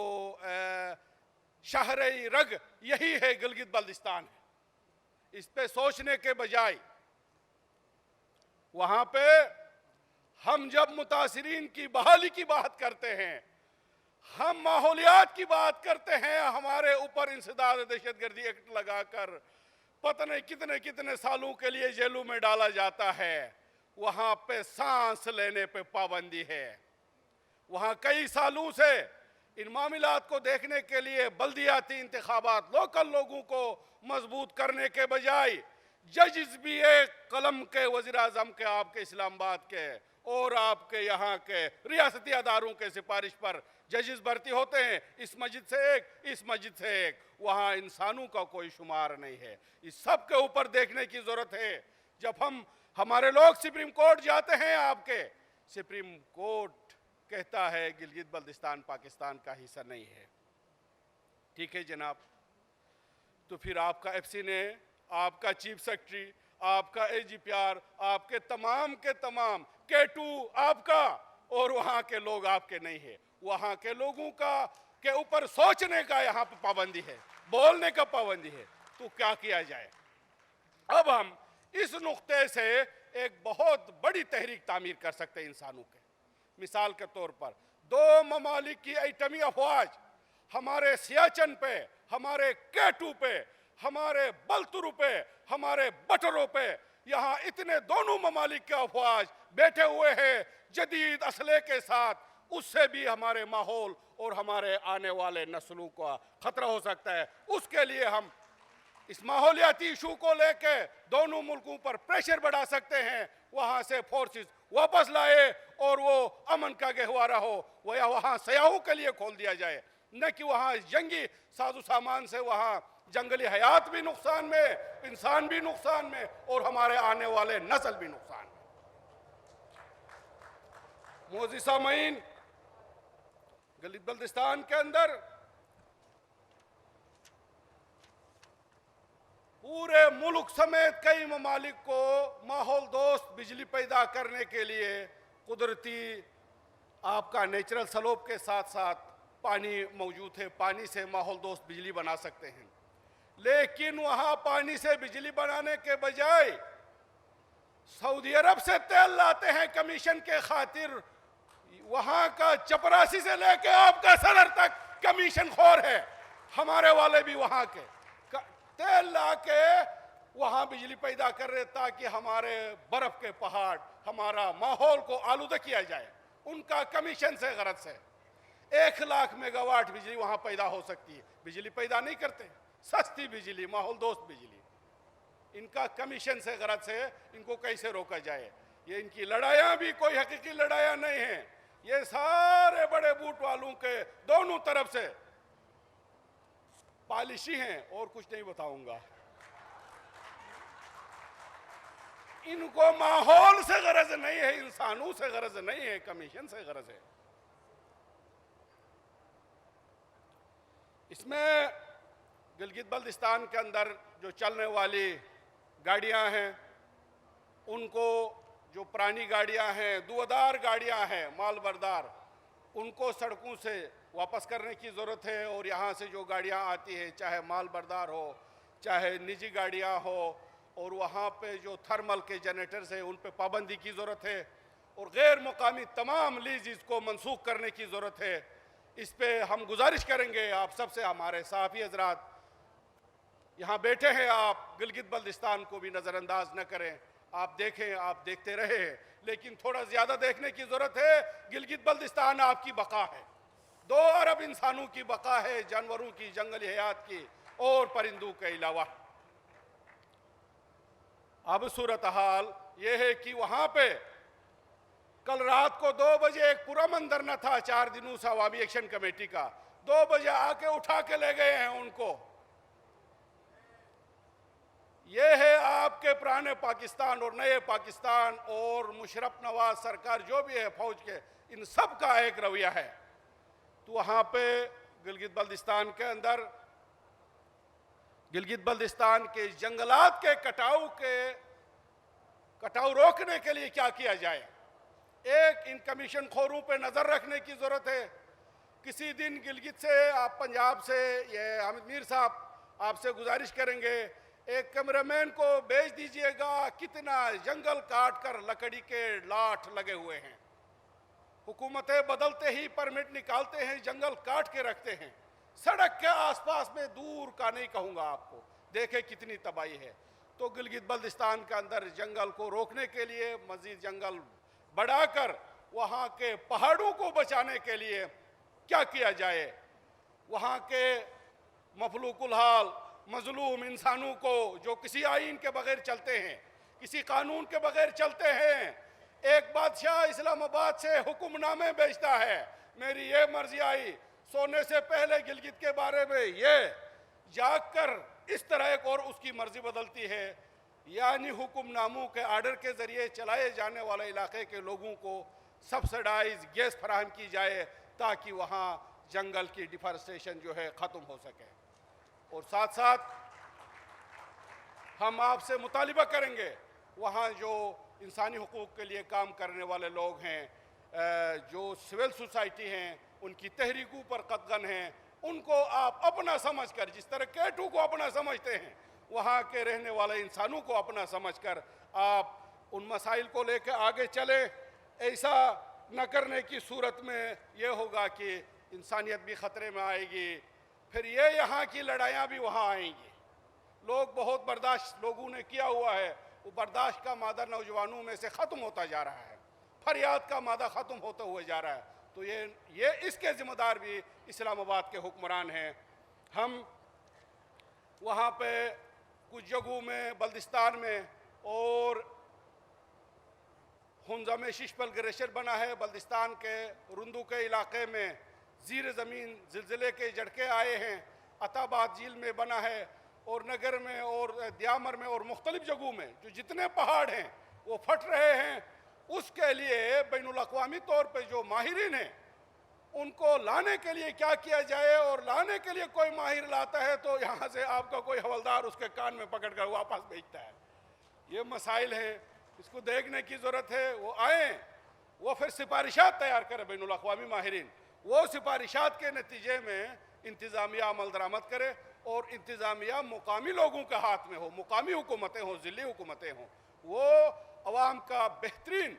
शहरी रग यही है, गिलगित बल्तिस्तान है। इस पे सोचने के बजाय वहाँ पे हम जब मुतासिरीन की बहाली की बात करते हैं, हम माहौलियात की बात करते हैं, हमारे ऊपर इंसदाद दहशतगर्दी एक्ट लगाकर पता नहीं कितने कितने सालों के लिए जेलों में डाला जाता है। वहाँ पे सांस लेने पे पाबंदी है। वहाँ कई सालों से इन मामलात को देखने के लिए बल्दियाती इंतखाबात लोकल लोगों को मजबूत करने के बजाय जजेस भी एक कलम के वज़ीर आज़म के, आपके इस्लामाबाद के और आपके यहाँ के रियासती अदारों के सिफारिश पर जजेस भर्ती होते हैं, इस मस्जिद से एक, इस मस्जिद से एक। वहाँ इंसानों का कोई शुमार नहीं है। इस सब के ऊपर देखने की ज़रूरत है। जब हमारे लोग सुप्रीम कोर्ट जाते हैं, आपके सुप्रीम कोर्ट कहता है गिलगित बल्तिस्तान पाकिस्तान का हिस्सा नहीं है। ठीक है जनाब, तो फिर आपका एफसी ने, आपका चीफ सेक्रेटरी, आपका एजीपीआर, आपके तमाम के तमाम K2 आपका, और वहाँ के लोग आपके नहीं है। वहाँ के लोगों का के ऊपर सोचने का यहाँ पर पाबंदी है, बोलने का पाबंदी है। तो क्या किया जाए? अब हम इस नुक्ते से एक बहुत बड़ी तहरीक तामीर कर सकते हैं इंसानों के। मिसाल के तौर पर 2 ममालिक की एटमी अफवाज हमारे सियाचन पे, हमारे K2 पे, हमारे बलतुरु पे, हमारे बटरों पे, यहाँ इतने दोनों ममालिक के अफवाज बैठे हुए हैं जदीद असले के साथ। उससे भी हमारे माहौल और हमारे आने वाले नस्लों का खतरा हो सकता है। उसके लिए हम इस माहौलियाती इशू को लेके दोनों मुल्कों पर प्रेशर बढ़ा सकते हैं। वहाँ से फोर्सेस वापस लाए और वो अमन का गहवारा हो, वो या वहाँ सयाहों के लिए खोल दिया जाए, न कि वहाँ जंगी साजो सामान से वहाँ जंगली हयात भी नुकसान में, इंसान भी नुकसान में और हमारे आने वाले नस्ल भी नुकसान में। मोअज़्ज़िज़ सामीन, गिलगित बल्तिस्तान के अंदर पूरे मुल्क समेत कई ममालिक को माहौल दोस्त बिजली पैदा करने के लिए कुदरती आपका नेचुरल सलोब के साथ साथ पानी मौजूद है। पानी से माहौल दोस्त बिजली बना सकते हैं, लेकिन वहाँ पानी से बिजली बनाने के बजाय सऊदी अरब से तेल लाते हैं कमीशन के खातिर। वहाँ का चपरासी से लेके आपका सदर तक कमीशन खोर है। हमारे वाले भी वहाँ के तेल ला के वहाँ बिजली पैदा कर रहे ताकि हमारे बर्फ के पहाड़, हमारा माहौल को आलूदा किया जाए। उनका कमीशन से गरज से 1 लाख मेगावाट बिजली वहाँ पैदा हो सकती है। बिजली पैदा नहीं करते, सस्ती बिजली, माहौल दोस्त बिजली। इनका कमीशन से गरज से इनको कैसे रोका जाए? ये इनकी लड़ाइयाँ भी कोई हकीकी लड़ाइयाँ नहीं हैं। ये सारे बड़े बूट वालों के दोनों तरफ से पॉलिसी हैं और कुछ नहीं बताऊंगा। इनको माहौल से गरज नहीं है, इंसानों से गरज नहीं है, कमीशन से गरज है। इसमें गिलगित बल्तिस्तान के अंदर जो चलने वाली गाड़ियां हैं, उनको जो पुरानी गाड़ियां हैं, दुआदार गाड़ियां हैं, माल बरदार, उनको सड़कों से वापस करने की ज़रूरत है। और यहाँ से जो गाड़ियाँ आती हैं, चाहे माल बरदार हो चाहे निजी गाड़ियाँ हो, और वहाँ पे जो थर्मल के जनरेटर्स हैं उन पे पाबंदी की ज़रूरत है। और गैर मुकामी तमाम लीज को मनसूख करने की ज़रूरत है। इस पे हम गुजारिश करेंगे आप सबसे, हमारे सहाफ़ी हजरात यहाँ बैठे हैं, आप गिलगित बल्तिस्तान को भी नज़रअंदाज न करें। आप देखें, आप देखते रहे हैं, लेकिन थोड़ा ज़्यादा देखने की ज़रूरत है। गिलगित बल्तिस्तान आपकी बका है, 2 अरब इंसानों की बका है, जानवरों की, जंगली हयात की और परिंदों के अलावा। अब सूरत हाल ये है कि वहाँ पे कल रात को 2 बजे एक पूरा मंदिर न था 4 दिनों से अवामी एक्शन कमेटी का, 2 बजे आके उठा के ले गए हैं उनको। ये है आपके पुराने पाकिस्तान और नए पाकिस्तान और मुशर्रफ नवाज सरकार जो भी है, फौज के, इन सब का एक रवैया है। तो वहाँ पे गिलगित बल्तिस्तान के अंदर, गिलगित बल्तिस्तान के जंगलात के कटाव रोकने के लिए क्या किया जाए। एक, इन कमीशन खोरों पे नज़र रखने की ज़रूरत है। किसी दिन गिलगित से, आप पंजाब से, ये अहमद मीर साहब आपसे गुजारिश करेंगे, एक कैमरामैन को भेज दीजिएगा कितना जंगल काट कर लकड़ी के लाठ लगे हुए हैं। हुकूमतें बदलते ही परमिट निकालते हैं, जंगल काट के रखते हैं। सड़क के आसपास में, दूर का नहीं कहूँगा आपको, देखें कितनी तबाही है। तो गिलगित बल्तिस्तान के अंदर जंगल को रोकने के लिए, मज़ीद जंगल बढ़ाकर वहाँ के पहाड़ों को बचाने के लिए क्या किया जाए। वहाँ के मफलूकुल हाल मजलूम इंसानों को, जो किसी आईन के बगैर चलते हैं, किसी कानून के बगैर चलते हैं। एक बादशाह इस्लामाबाद से हुक्मनामे भेजता है, मेरी ये मर्जी आई, सोने से पहले गिलगित के बारे में ये जाकर इस तरह एक और उसकी मर्जी बदलती है। यानी हुक्मनामों के आर्डर के ज़रिए चलाए जाने वाले इलाके के लोगों को सब्सिडाइज गैस फराहम की जाए ताकि वहाँ जंगल की डिफॉरेस्टेशन जो है ख़त्म हो सके। और साथ साथ हम आपसे मुतालिबा करेंगे, वहाँ जो इंसानी हुकूक़ के लिए काम करने वाले लोग हैं, जो सिविल सोसाइटी हैं, उनकी तहरीकों पर कदगन हैं, उनको आप अपना समझकर, जिस तरह K2 को अपना समझते हैं, वहाँ के रहने वाले इंसानों को अपना समझकर आप उन मसाइल को लेकर आगे चलें। ऐसा न करने की सूरत में ये होगा कि इंसानियत भी ख़तरे में आएगी, फिर ये यहाँ की लड़ाइयाँ भी वहाँ आएंगी। लोग बहुत बर्दाश्त लोगों ने किया हुआ है, वो बर्दाश्त का मादा नौजवानों में से ख़त्म होता जा रहा है, फरियाद का मादा ख़त्म होता हुआ जा रहा है। तो ये इसके ज़िम्मेदार भी इस्लामाबाद के हुक्मरान हैं। हम वहाँ पे कुछ जगहों में, बल्तिस्तान में और हुंजा में शिशपल ग्लेशियर बना है, बल्तिस्तान के रुंदू के इलाके में ज़ीर ज़मीन ज़िलज़िले के झटके आए हैं, अताबाद झील में बना है, और नगर में और दियामर में और मुख्तलिफ़ जगहों में जो जितने पहाड़ हैं वो फट रहे हैं। उसके लिए बैनुल अक़वामी तौर पे जो माहिरीन हैं उनको लाने के लिए क्या किया जाए, और लाने के लिए कोई माहिर लाता है तो यहाँ से आपका कोई हवलदार उसके कान में पकड़ कर वापस भेजता है। ये मसाइल हैं, इसको देखने की ज़रूरत है। वो आएँ, वो फिर सिफारिशात तैयार करें बैनुल अक़वामी माहिरीन, वो सिफारिशात के नतीजे में इंतज़ामिया अमल दरामद करे और इंतज़ामिया मुकामी लोगों के हाथ में हो, मुकामी हुकूमतें हों, ज़िली हुकूमतें हों, वो अवाम का बेहतरीन,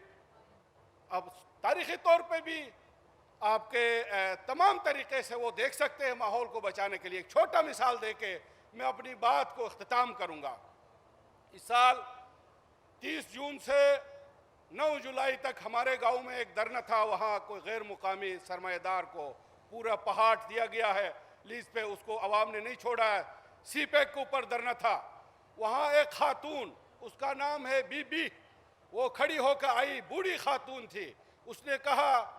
अब तारीख़ी तौर पे भी आपके तमाम तरीक़े से वो देख सकते हैं माहौल को बचाने के लिए। एक छोटा मिसाल दे के मैं अपनी बात को अख्तिताम करूँगा। इस साल 30 जून से 9 जुलाई तक हमारे गांव में एक धरना था, वहाँ कोई गैर मुकामी सरमाएदार को पूरा पहाड़ दिया गया है लीज पे, उसको अवाम ने नहीं छोड़ा है। सीपैक के ऊपर धरना था, वहाँ एक खातून, उसका नाम है बीबी, वो खड़ी होकर आई, बूढ़ी खातून थी। उसने कहा,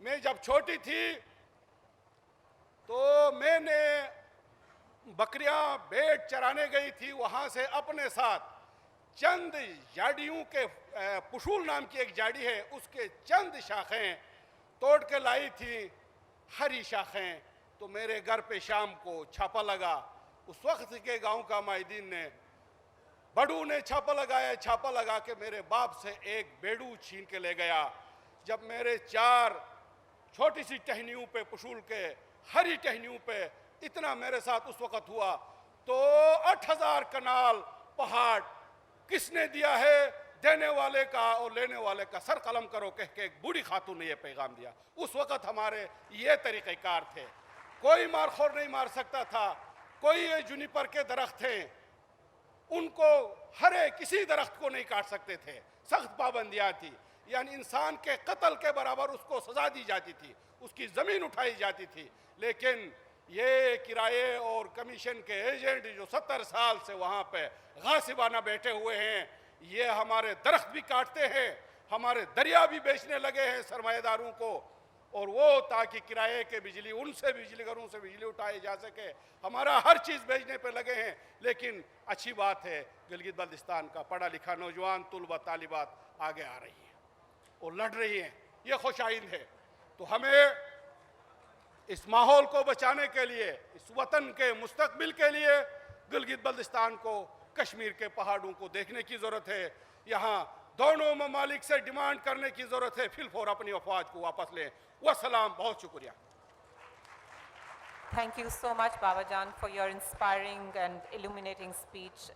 मैं जब छोटी थी तो मैंने बकरियां भेड़ चराने गई थी, वहाँ से अपने साथ चंद जाड़ियों के पुशूल नाम की एक जाड़ी है, उसके चंद शाखें तोड़ के लाई थी, हरी शाखें। तो मेरे घर पे शाम को छापा लगा। उस वक्त के गांव का माहिदीन ने, बड़ू ने छापा लगाया, छापा लगा के मेरे बाप से एक बेड़ू छीन के ले गया। जब मेरे 4 छोटी सी टहनियों पे, पुशूल के हरी टहनियों पे इतना मेरे साथ उस वक़्त हुआ, तो 8000 कनाल पहाड़ किसने दिया है? देने वाले का और लेने वाले का सर कलम करो कह के एक बूढ़ी खातून ने यह पैगाम दिया। उस वक़्त हमारे ये तरीक़ेकार थे, कोई मारखोर नहीं मार सकता था, कोई ये जूनिपर के दरख्त थे उनको हरे किसी दरख्त को नहीं काट सकते थे, सख्त पाबंदियाँ थी, यानी इंसान के कत्ल के बराबर उसको सजा दी जाती थी, उसकी ज़मीन उठाई जाती थी। लेकिन ये किराए और कमीशन के एजेंट जो 70 साल से वहाँ पे गासिबाना बैठे हुए हैं, ये हमारे दरख्त भी काटते हैं, हमारे दरिया भी बेचने लगे हैं सरमाएदारों को, और वो ताकि किराए के बिजली उनसे बिजली घरों से बिजली उठाई जा सके, हमारा हर चीज़ बेचने पे लगे हैं। लेकिन अच्छी बात है गिलगित बल्तिस्तान का पढ़ा लिखा नौजवान तुलबा तालिबात आगे आ रही है और लड़ रही हैं, ये खुशाइंद है। तो हमें इस माहौल को बचाने के लिए, इस वतन के मुस्तकबिल के लिए गिलगित बल्तिस्तान को, कश्मीर के पहाड़ों को देखने की ज़रूरत है। यहाँ दोनों ममालिक से डिमांड करने की ज़रूरत है फिलफौर अपनी अफवाज को वापस लें। वसलाम, बहुत शुक्रिया। Thank you so much, Babajan, for your inspiring and illuminating speech.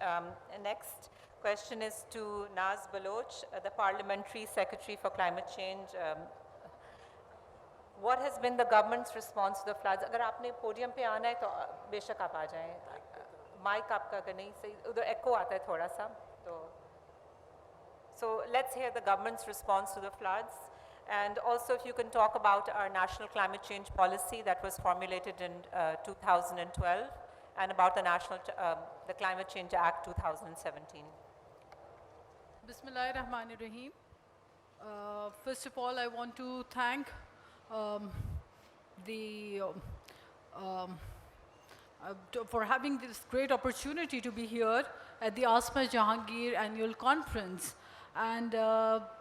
Next question is to Naz Baloch, the Parliamentary Secretary for Climate Change. What has been the government's response to the floods? अगर आपने podium पे आना है तो बेशक आप आ जाएं. Mic आपका अगर नहीं सही, उधर echo आता है थोड़ा सा. So let's hear the government's response to the floods. And also if you can talk about our national climate change policy that was formulated in 2012 and about the Climate Change Act 2017. Bismillahirrahmanirrahim. First of all, I want to thank for having this great opportunity to be here at the Asma Jahangir Annual Conference and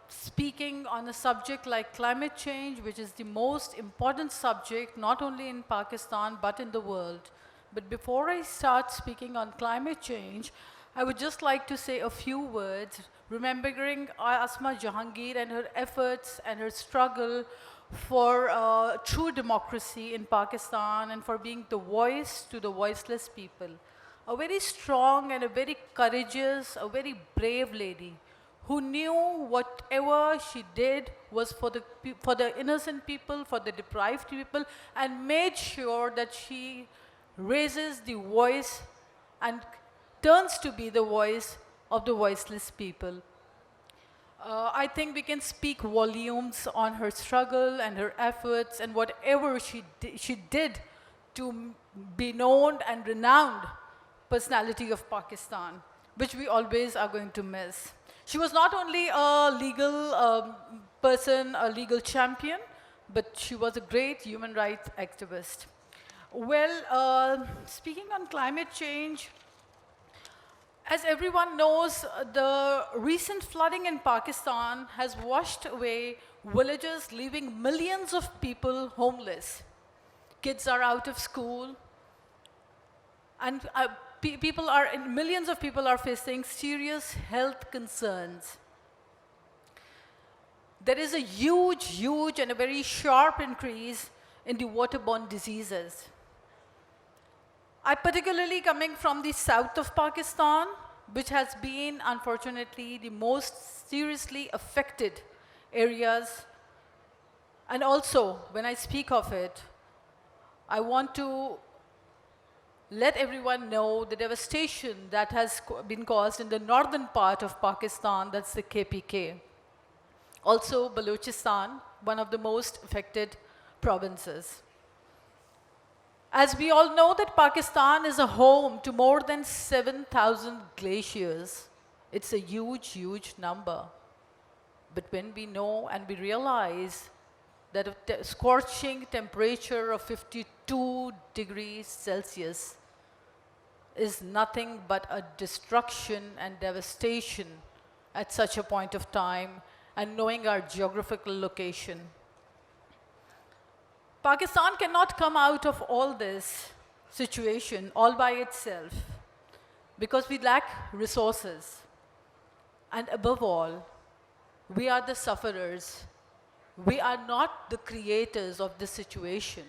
speaking on a subject like climate change, which is the most important subject not only in Pakistan but in the world. But before I start speaking on climate change, I would just like to say a few words remembering Asma Jahangir and her efforts and her struggle for true democracy in Pakistan and for being the voice to the voiceless people. A very strong and a very courageous, a very brave lady who knew whatever she did was for the innocent people, for the deprived people, and made sure that she raises the voice and turns to be the voice of the voiceless people. I think we can speak volumes on her struggle and her efforts and whatever she did to be known and renowned personality of Pakistan, which we always are going to miss. She was not only a legal person, a legal champion, but she was a great human rights activist. Well, speaking on climate change, as everyone knows, the recent flooding in Pakistan has washed away villages, leaving millions of people homeless. Kids are out of school, and millions of people are facing serious health concerns. There is a huge and a very sharp increase in the waterborne diseases. I particularly coming from the south of Pakistan, which has been unfortunately the most seriously affected areas. And also, when I speak of it, I want to let everyone know the devastation that has been caused in the northern part of Pakistan, that's the KPK. Also, Balochistan, one of the most affected provinces. As we all know that Pakistan is a home to more than 7,000 glaciers. It's a huge number. But when we know and we realize that a scorching temperature of 52 degrees Celsius is nothing but a destruction and devastation at such a point of time, and knowing our geographical location. Pakistan cannot come out of all this situation all by itself because we lack resources. And above all, we are the sufferers. We are not the creators of this situation.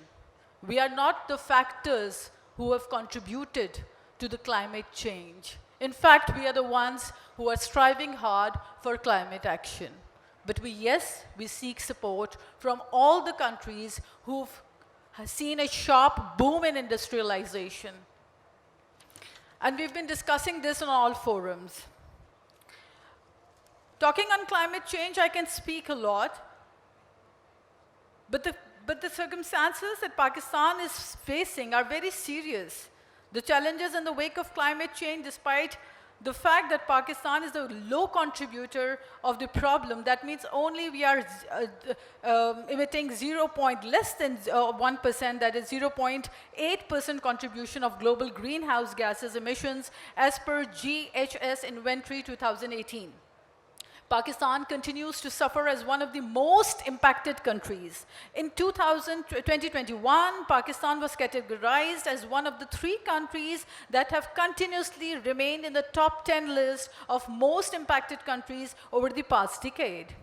We are not the factors who have contributed to the climate change. In fact, we are the ones who are striving hard for climate action. But yes, we seek support from all the countries who've seen a sharp boom in industrialization. And we've been discussing this on all forums. Talking on climate change, I can speak a lot, but the circumstances that Pakistan is facing are very serious. The challenges in the wake of climate change, despite the fact that Pakistan is the low contributor of the problem, that means only we are emitting less than 1%, that is 0.8% contribution of global greenhouse gases emissions as per GHS inventory 2018. Pakistan continues to suffer as one of the most impacted countries. In 2021, Pakistan was categorized as one of the 3 countries that have continuously remained in the top 10 list of most impacted countries over the past decade.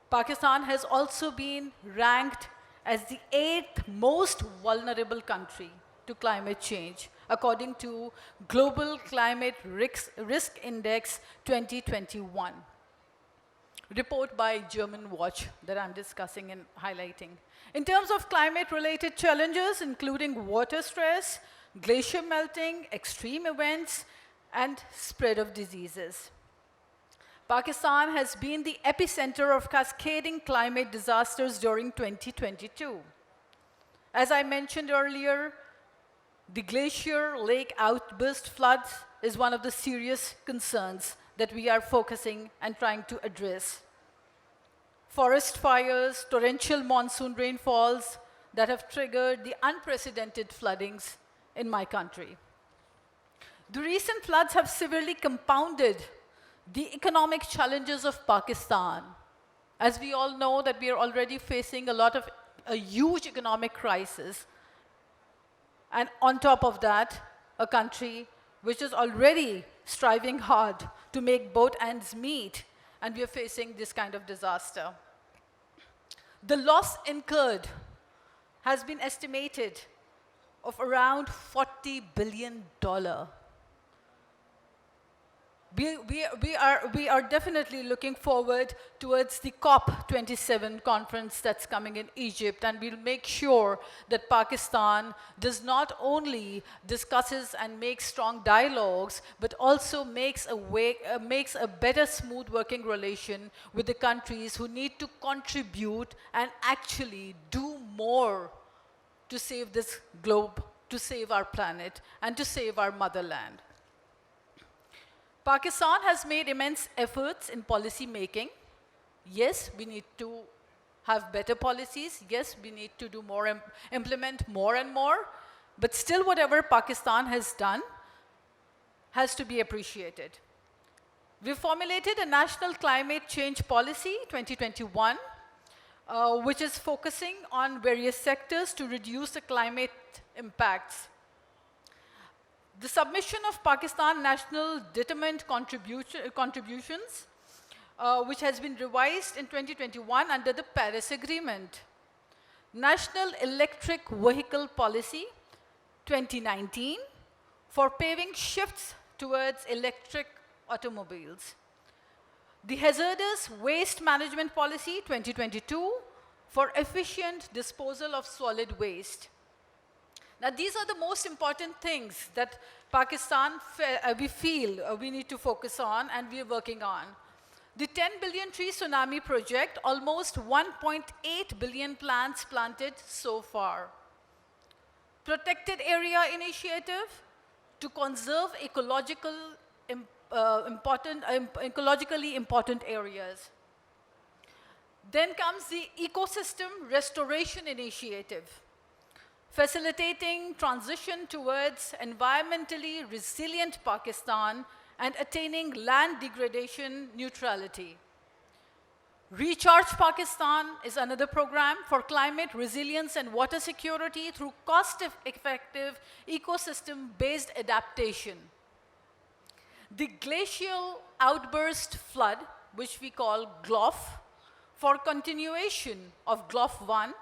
Pakistan has also been ranked as the 8th most vulnerable country to climate change, according to Global Climate Risk Index 2021, report by German Watch that I'm discussing and highlighting. In terms of climate-related challenges, including water stress, glacier melting, extreme events, and spread of diseases, Pakistan has been the epicenter of cascading climate disasters during 2022. As I mentioned earlier, the glacier lake outburst floods is one of the serious concerns that we are focusing and trying to address. Forest fires, torrential monsoon rainfalls that have triggered the unprecedented floodings in my country. The recent floods have severely compounded the economic challenges of Pakistan. As we all know that we are already facing a huge economic crisis. And on top of that, a country which is already striving hard to make both ends meet, and we are facing this kind of disaster. The loss incurred has been estimated of around $40 billion. We are definitely looking forward towards the COP27 conference that's coming in Egypt, and we'll make sure that Pakistan does not only discusses and makes strong dialogues, but also makes a better smooth working relation with the countries who need to contribute and actually do more to save this globe, to save our planet, and to save our motherland. Pakistan has made immense efforts in policy making. Yes, we need to have better policies. Yes, we need to do more, implement more and more. But still, whatever Pakistan has done has to be appreciated. We formulated a national climate change policy 2021, which is focusing on various sectors to reduce the climate impacts. The submission of Pakistan National Determined Contributions, which has been revised in 2021 under the Paris Agreement. National Electric Vehicle Policy 2019 for paving shifts towards electric automobiles. The Hazardous Waste Management Policy 2022 for efficient disposal of solid waste. Now, these are the most important things that Pakistan, we feel we need to focus on and we are working on. The 10 billion tree tsunami project, almost 1.8 billion plants planted so far. Protected area initiative to conserve ecologically important areas. Then comes the ecosystem restoration initiative, facilitating transition towards environmentally resilient Pakistan and attaining land degradation neutrality. Recharge Pakistan is another program for climate resilience and water security through cost-effective ecosystem-based adaptation. The glacial outburst flood, which we call GLOF, for continuation of GLOF 1,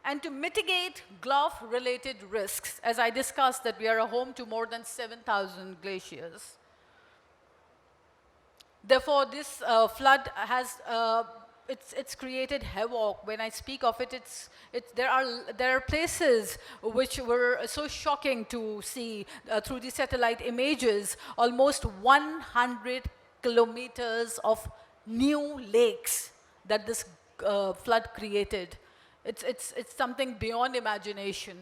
and to mitigate Gulf-related risks, as I discussed that we are a home to more than 7,000 glaciers. Therefore, this flood has it's created havoc. When I speak of it, there are places which were so shocking to see through the satellite images. Almost 100 kilometers of new lakes that this flood created. It's something beyond imagination.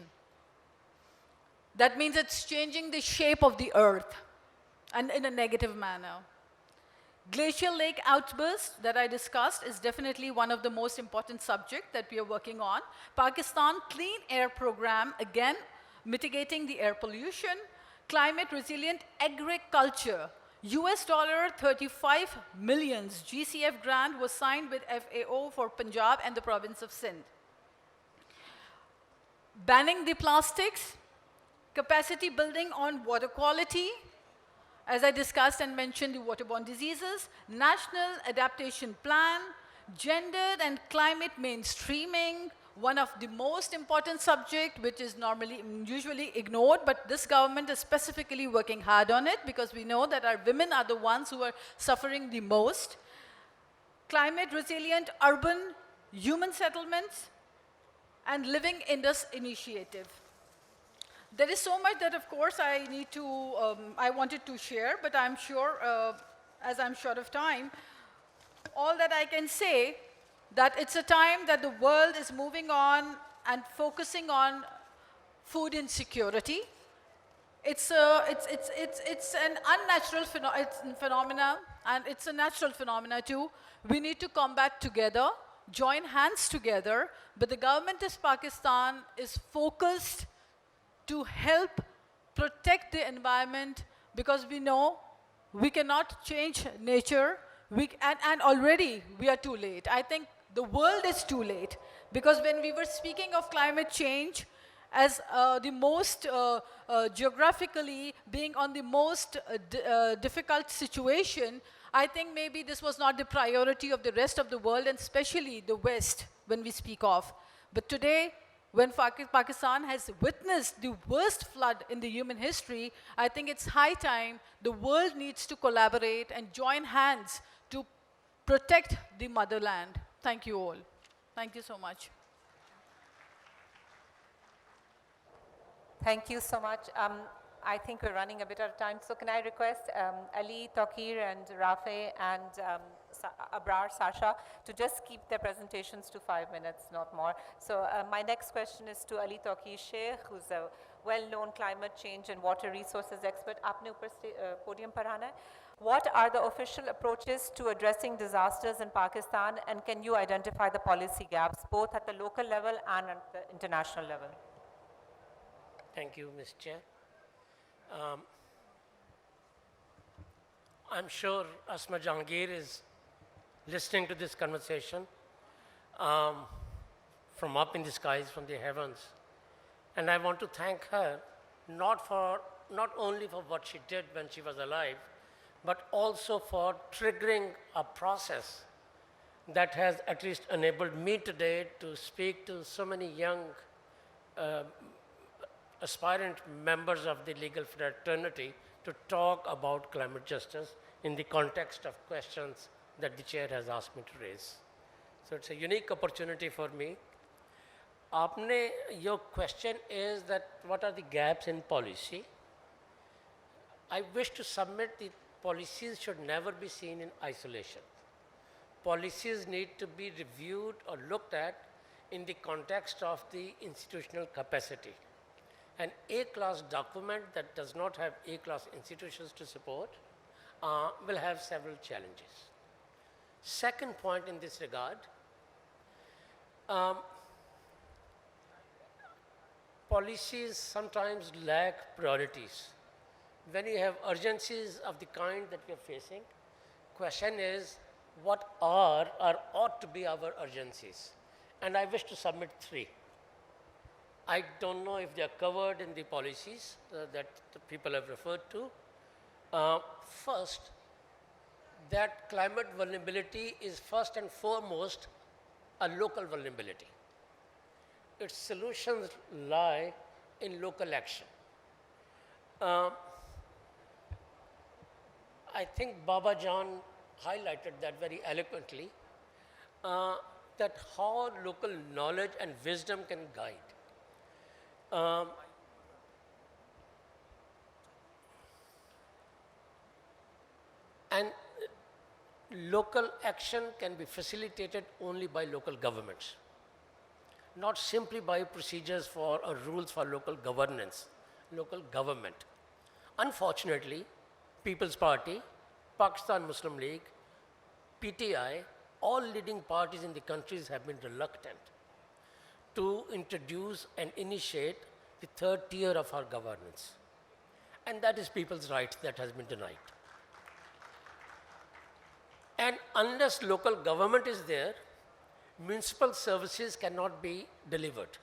That means it's changing the shape of the earth, and in a negative manner. Glacial lake outburst that I discussed is definitely one of the most important subjects that we are working on. Pakistan Clean Air Program, again, mitigating the air pollution. Climate resilient agriculture. US dollar 35 millions GCF grant was signed with FAO for Punjab and the province of Sindh. Banning the plastics. Capacity building on water quality. As I discussed and mentioned, the waterborne diseases, National Adaptation Plan, gendered and climate mainstreaming, one of the most important subjects which is usually ignored, but this government is specifically working hard on it because we know that our women are the ones who are suffering the most. Climate resilient urban human settlements and living Indus initiative. There is so much that, of course, I wanted to share, but I'm sure, as I'm short of time, all that I can say that it's a time that the world is moving on and focusing on food insecurity. It's an unnatural phenomena, and it's a natural phenomena too. We need to combat together, join hands together, but the government of Pakistan is focused to help protect the environment because we know we cannot change nature and already we are too late. I think the world is too late because when we were speaking of climate change as the most geographically being on the most difficult situation, I think maybe this was not the priority of the rest of the world and especially the West when we speak of. But today, when Pakistan has witnessed the worst flood in the human history, I think it's high time the world needs to collaborate and join hands to protect the motherland. Thank you all. Thank you so much. Thank you so much. I think we're running a bit out of time, so can I request Ali, Tauqeer, and Rafay, and Abrar, Sasha, to just keep their presentations to 5 minutes, not more. So my next question is to Ali Tauqeer Sheikh, who's a well-known climate change and water resources expert. Aapne upar podium par aana hai. What are the official approaches to addressing disasters in Pakistan, and can you identify the policy gaps, both at the local level and at the international level? Thank you, Ms. Chair. I'm sure Asma Jahangir is listening to this conversation from up in the skies, from the heavens. And I want to thank her not only for what she did when she was alive, but also for triggering a process that has at least enabled me today to speak to so many young aspirant members of the legal fraternity to talk about climate justice in the context of questions that the chair has asked me to raise. So it's a unique opportunity for me. Your question is that what are the gaps in policy? I wish to submit the policies should never be seen in isolation. Policies need to be reviewed or looked at in the context of the institutional capacity. An A-class document that does not have A-class institutions to support will have several challenges. Second point in this regard, policies sometimes lack priorities. When you have urgencies of the kind that we are facing, question is, what are or ought to be our urgencies? And I wish to submit three. I don't know if they are covered in the policies that the people have referred to. First, that climate vulnerability is first and foremost a local vulnerability. its solutions lie in local action. Uh, I think Baba Jan highlighted that very eloquently, that how local knowledge and wisdom can guide. And local action can be facilitated only by local governments, not simply by procedures for or rules for local governance, local government. Unfortunately, People's Party, Pakistan Muslim League, PTI, all leading parties in the countries have been reluctant to introduce and initiate the third tier of our governance. And that is people's rights that has been denied. And unless local government is there, municipal services cannot be delivered.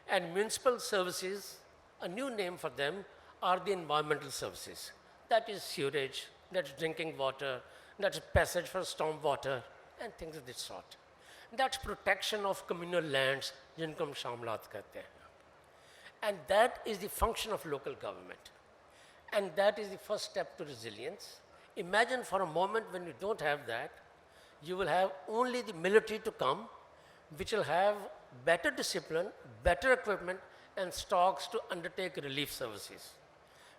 And municipal services, a new name for them, are the environmental services. That is sewage, that's drinking water, that's passage for storm water, and things of this sort. That's protection of communal lands, jinko hum shamlat kehte hain. And that is the function of local government. And that is the first step to resilience. Imagine for a moment when you don't have that, you will have only the military to come, which will have better discipline, better equipment, and stocks to undertake relief services.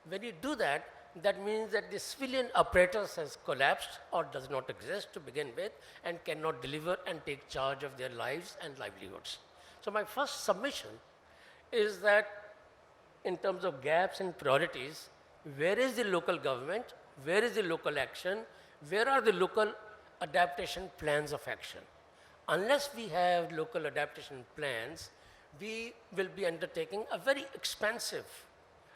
When you do that, that means that the civilian apparatus has collapsed or does not exist to begin with and cannot deliver and take charge of their lives and livelihoods. So my first submission is that in terms of gaps and priorities, where is the local government? Where is the local action? Where are the local adaptation plans of action? Unless we have local adaptation plans, we will be undertaking a very expensive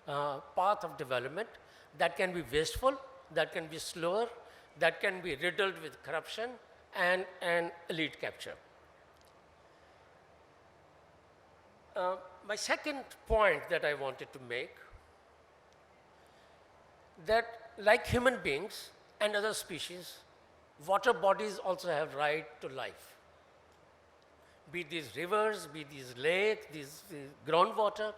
path of development that can be wasteful, that can be slower, that can be riddled with corruption and elite capture. My second point that I wanted to make, that like human beings and other species, water bodies also have right to life. Be these rivers, be these lakes, these groundwater.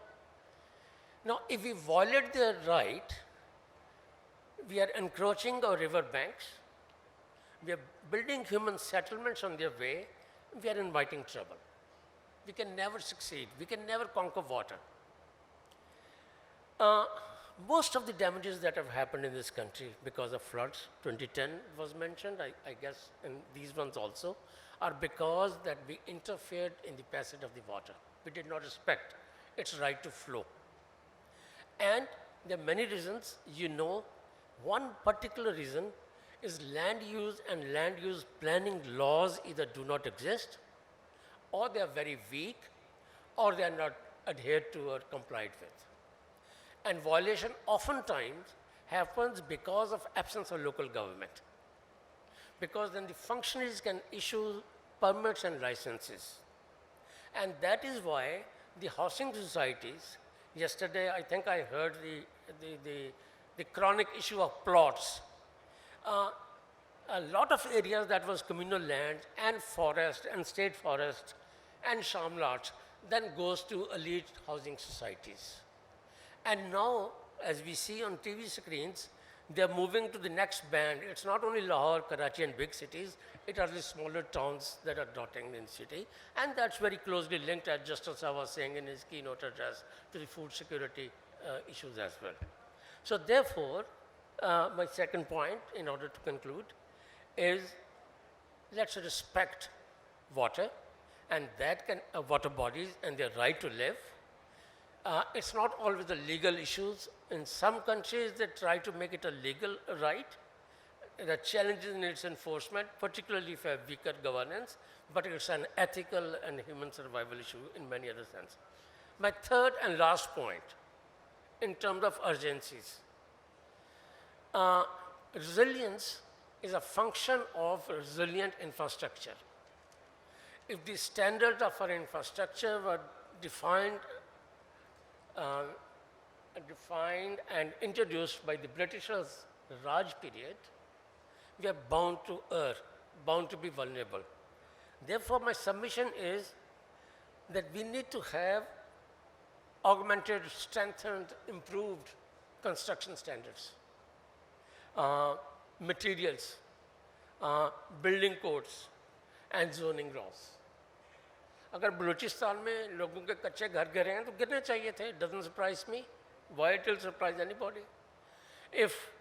Now, if we violate their right, we are encroaching our river banks, we are building human settlements on their way, we are inviting trouble. We can never succeed, we can never conquer water. Most of the damages that have happened in this country because of floods, 2010 was mentioned, I guess, and these ones also, are because that we interfered in the passage of the water. We did not respect its right to flow. And there are many reasons, you know. One particular reason is land use and land use planning laws either do not exist, or they are very weak, or they are not adhered to or complied with. And violation oftentimes happens because of absence of local government. Because then the functionaries can issue permits and licenses. And that is why the housing societies, yesterday I think I heard the chronic issue of plots. A lot of areas that was communal land and forest and state forest and shamlats then goes to elite housing societies. And now, as we see on TV screens, they're moving to the next band. It's not only Lahore, Karachi, and big cities, it are the smaller towns that are dotting in the city. And that's very closely linked, as Justice was saying in his keynote address, to the food security issues as well. So therefore, my second point, in order to conclude, is let's respect water, and that can, water bodies and their right to live. It's not always the legal issues. In some countries, they try to make it a legal right. There are challenges in its enforcement, particularly if you have weaker governance, but it's an ethical and human survival issue in many other sense. My third and last point, in terms of urgencies. Resilience is a function of resilient infrastructure. If the standards of our infrastructure were defined and introduced by the Britishers' Raj period, we are bound to err, bound to be vulnerable. Therefore, my submission is that we need to have augmented, strengthened, improved construction standards, materials, building codes, and zoning laws. अगर बलूचिस्तान में लोगों के कच्चे घर गिरे हैं तो गिरने चाहिए थे. It doesn't surprise me. Why it will surprise anybody? If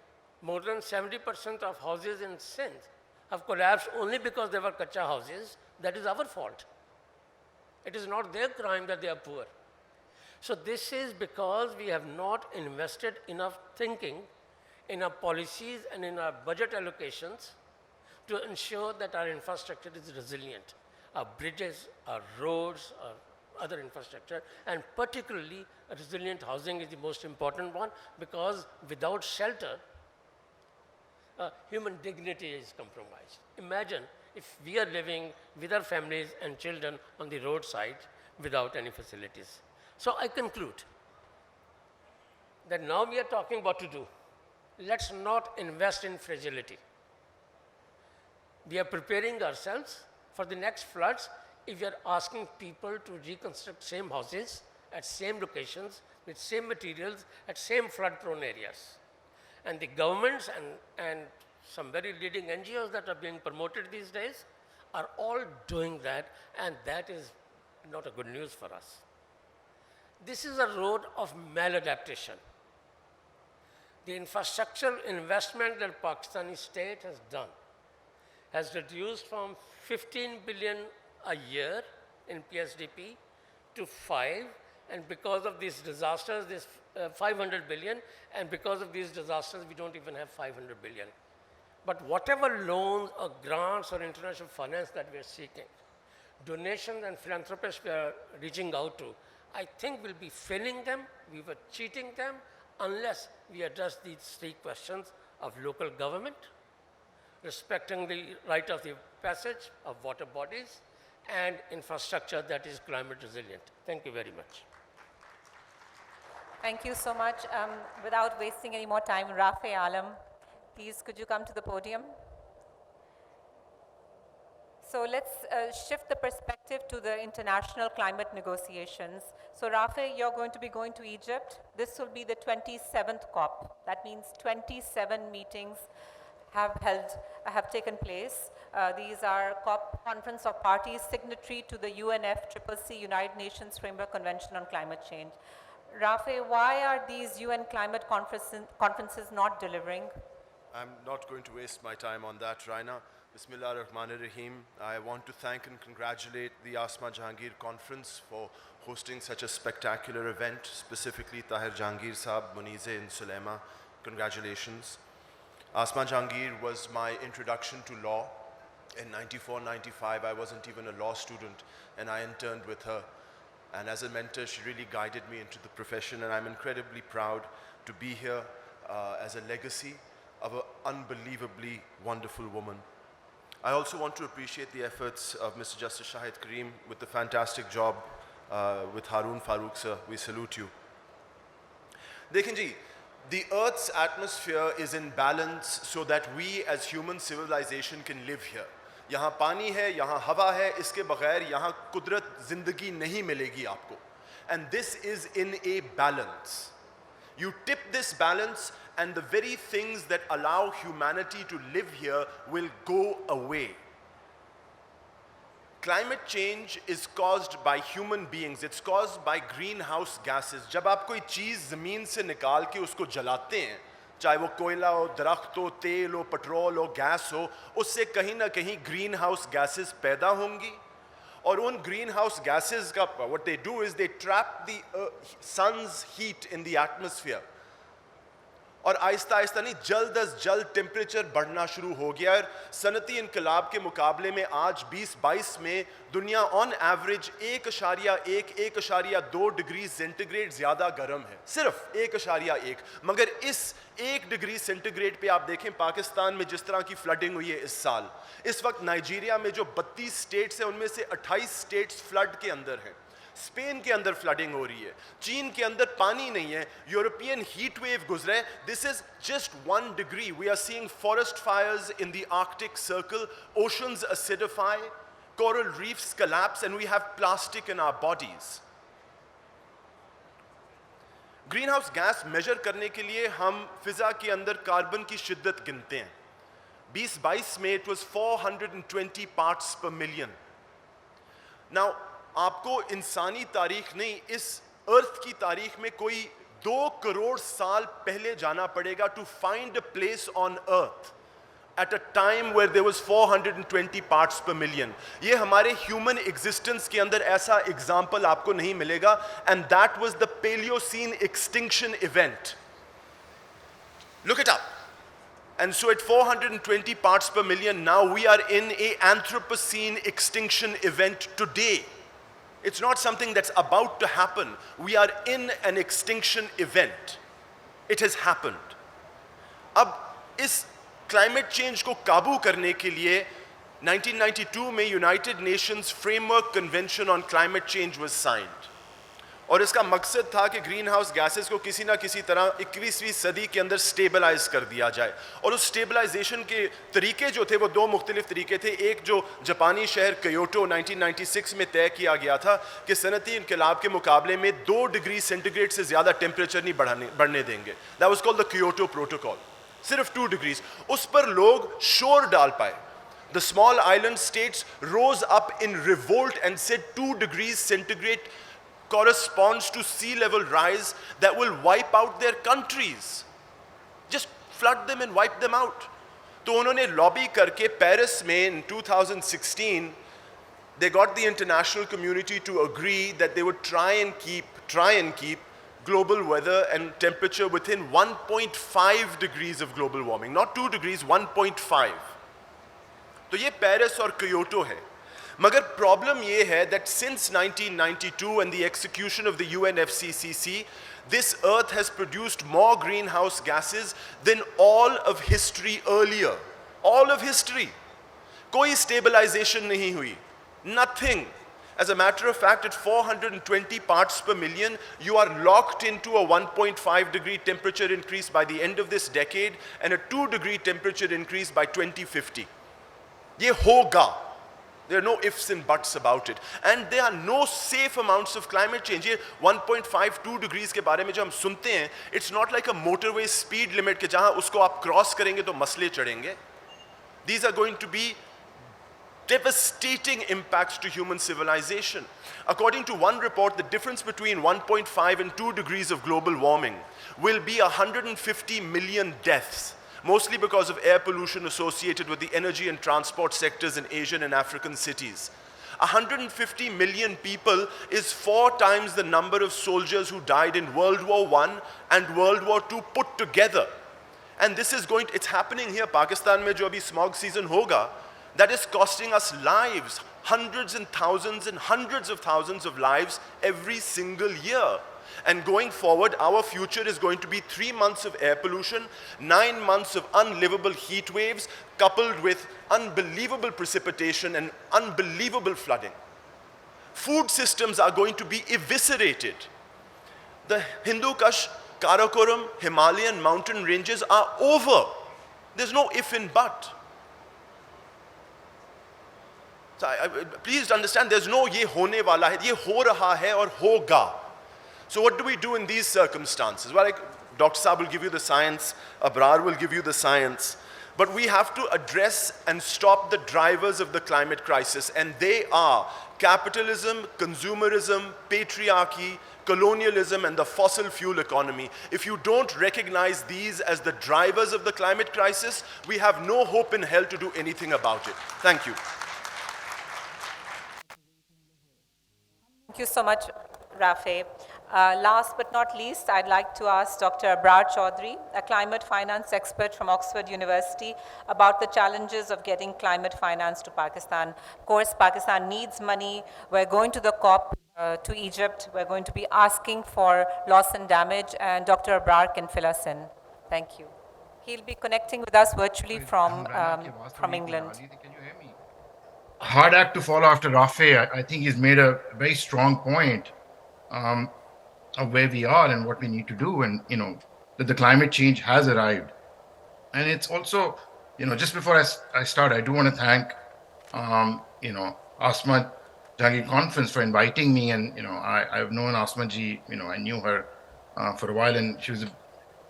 more than 70% of houses in Sindh have collapsed only because they were kacha houses, that is our fault. It is not their crime that they are poor. So this is because we have not invested enough thinking in our policies and in our budget allocations to ensure that our infrastructure is resilient. Our bridges, our roads, our other infrastructure, and particularly resilient housing is the most important one, because without shelter, human dignity is compromised. Imagine if we are living with our families and children on the roadside without any facilities. So I conclude that now we are talking what to do. Let's not invest in fragility. We are preparing ourselves for the next floods if we are asking people to reconstruct same houses at same locations with same materials at same flood-prone areas. And the governments and some very leading NGOs that are being promoted these days are all doing that, and that is not a good news for us. This is a road of maladaptation. The infrastructural investment that Pakistani state has done has reduced from 15 billion a year in PSDP to 5, and because of these disasters, this 500 billion, and because of these disasters, we don't even have 500 billion. But whatever loans or grants or international finance that we are seeking, donations and philanthropists we are reaching out to, I think we'll be failing them, we were cheating them, unless we address these three questions of local government, respecting the right of the passage of water bodies, and infrastructure that is climate resilient. Thank you very much. Thank you so much. Without wasting any more time, Rafay Alam, please could you come to the podium? So let's shift the perspective to the international climate negotiations. So Rafay, you're going to be going to Egypt. This will be the 27th COP. That means 27 meetings have taken place. These are COP, Conference of Parties, signatory to the UNFCCC, United Nations Framework Convention on Climate Change. Rafay, why are these UN climate conferences not delivering? I'm not going to waste my time on that, Rina. Bismillah ar-Rahman ar-Rahim. I want to thank and congratulate the Asma Jahangir Conference for hosting such a spectacular event, specifically Tahir Jahangir Saab, Munize and Sulema. Congratulations. Asma Jahangir was my introduction to law. In 94-95, I wasn't even a law student, and I interned with her. And as a mentor, she really guided me into the profession, and I'm incredibly proud to be here as a legacy of an unbelievably wonderful woman. I also want to appreciate the efforts of Mr. Justice Shahid Karim with the fantastic job with Haroon Farooq sir. We salute you. Dekhin ji, the Earth's atmosphere is in balance so that we as human civilization can live here. यहाँ पानी है, यहाँ हवा है, इसके बगैर यहाँ कुदरत ज़िंदगी नहीं मिलेगी आपको. And this is in a balance. You tip this balance and the very things that allow humanity to live here will go away. Climate change is caused by human beings. It's caused by greenhouse gases. जब आप कोई चीज़ ज़मीन से निकाल के उसको जलाते हैं, चाहे वो कोयला हो, दरख्त हो, तेल हो, पेट्रोल हो, गैस हो, उससे कहीं ना कहीं ग्रीन हाउस गैसेस पैदा होंगी. और उन ग्रीन हाउस गैसेस का what they do is they trap the sun's heat in the atmosphere. और आहिस्ता आहिस्ता नहीं, जल्द अज जल्द टेम्परेचर बढ़ना शुरू हो गया. और सनती इनकलाब के मुकाबले में आज 2022 में दुनिया ऑन एवरेज 1.1-1.2 डिग्री सेंटीग्रेड ज़्यादा गर्म है. सिर्फ 1.1. मगर इस 1 डिग्री सेंटीग्रेड पे आप देखें पाकिस्तान में जिस तरह की फ्लडिंग हुई है इस साल. इस वक्त नाइजीरिया में जो 32 स्टेट्स हैं उनमें से 28 स्टेट्स फ्लड के अंदर हैं. स्पेन के अंदर फ्लडिंग हो रही है. चीन के अंदर पानी नहीं है. यूरोपियन हीट वेव गुजरे. This is just 1 degree. We are seeing forest fires in the Arctic circle. Oceans acidify. coral reefs collapse, and we have plastic in our bodies. Greenhouse gas measure करने के लिए हम फिजा के अंदर carbon की शिद्दत गिनते हैं. 2022 में it was 420 parts per million. Now, आपको इंसानी तारीख नहीं, इस अर्थ की तारीख में कोई 2 करोड़ साल पहले जाना पड़ेगा to find a place on earth at a time where there was 420 parts per million. ये हमारे human existence के अंदर ऐसा example आपको नहीं मिलेगा, and that was the Paleocene extinction event. Look it up. And so at 420 parts per million, now we are in a Anthropocene extinction event today. It's not something that's about to happen. We are in an extinction event. It has happened. अब इस climate change को काबू करने के लिए 1992 में United Nations Framework Convention on Climate Change was signed. और इसका मकसद था कि ग्रीन हाउस गैसेस को किसी ना किसी तरह 21वीं सदी के अंदर स्टेबलाइज कर दिया जाए. और उस स्टेबलाइजेशन के तरीके जो थे वो 2 मुख्तलिफ तरीके थे. एक जो जापानी शहर क्योटो 1996 में तय किया गया था कि सनती इनकलाब के मुकाबले में 2 डिग्री सेंटीग्रेड से ज़्यादा टेम्परेचर नहीं बढ़ने देंगे. That was called the Kyoto protocol. सिर्फ 2 डिग्रीज. उस पर लोग शोर डाल पाए. The small island states rose up in revolt and said 2 degrees centigrade corresponds to sea level rise that will wipe out their countries. Just flood them and wipe them out. तो उन्होंने lobby करके Paris में in 2016 they got the international community to agree that they would try and keep global weather and temperature within 1.5 degrees of global warming, not 2 degrees, 1.5. तो ये Paris और Kyoto है. मगर problem ये है that since 1992 and the execution of the UNFCCC, this earth has produced more greenhouse gases than all of history earlier. All of history. कोई stabilization नहीं हुई. Nothing. As a matter of fact, at 420 parts per million, you are locked into a 1.5 degree temperature increase by the end of this decade and a 2 degree temperature increase by 2050. ये होगा. There are no ifs and buts about it. And there are no safe amounts of climate change. ये 1.52 degrees के बारे में जो हम सुनते हैं, it's not like a motorway speed limit के जहाँ उसको आप cross करेंगे तो मसले चढ़ेंगे. These are going to be devastating impacts to human civilization. According to one report, the difference between 1.5 and 2 degrees of global warming will be 150 million deaths, mostly because of air pollution associated with the energy and transport sectors in Asian and African cities. 150 million people is 4 times the number of soldiers who died in World War I and World War II put together. And this is it's happening here. Pakistan mein jo abhi smog season hoga, that is costing us lives, hundreds and hundreds of thousands of lives every single year. And going forward, our future is going to be 3 months of air pollution, 9 months of unlivable heat waves, coupled with unbelievable precipitation and unbelievable flooding. Food systems are going to be eviscerated. The Hindu Kush, Karakoram, Himalayan mountain ranges are over. There's no if and but. So please understand, there's no ye hone wala hai, ye ho raha hai aur hoga. So what do we do in these circumstances? Well, Dr. Saab will give you the science, Abrar will give you the science, but we have to address and stop the drivers of the climate crisis, and they are capitalism, consumerism, patriarchy, colonialism, and the fossil fuel economy. If you don't recognize these as the drivers of the climate crisis, we have no hope in hell to do anything about it. Thank you. Thank you so much, Rafay. Last but not least, I'd like to ask Dr. Abrar Chaudhry, a climate finance expert from Oxford University, about the challenges of getting climate finance to Pakistan. Of course, Pakistan needs money. We're going to the COP to Egypt. We're going to be asking for loss and damage, and Dr. Abrar can fill us in. Thank you. He'll be connecting with us virtually from England. Can you hear me? Hard act to follow after Rafay. I think he's made a very strong point of where we are and what we need to do, and that the climate change has arrived. And it's also, just before I start, I do want to thank Asma Jahangir conference for inviting me. And, I've known Asma ji, I knew her for a while, and she was a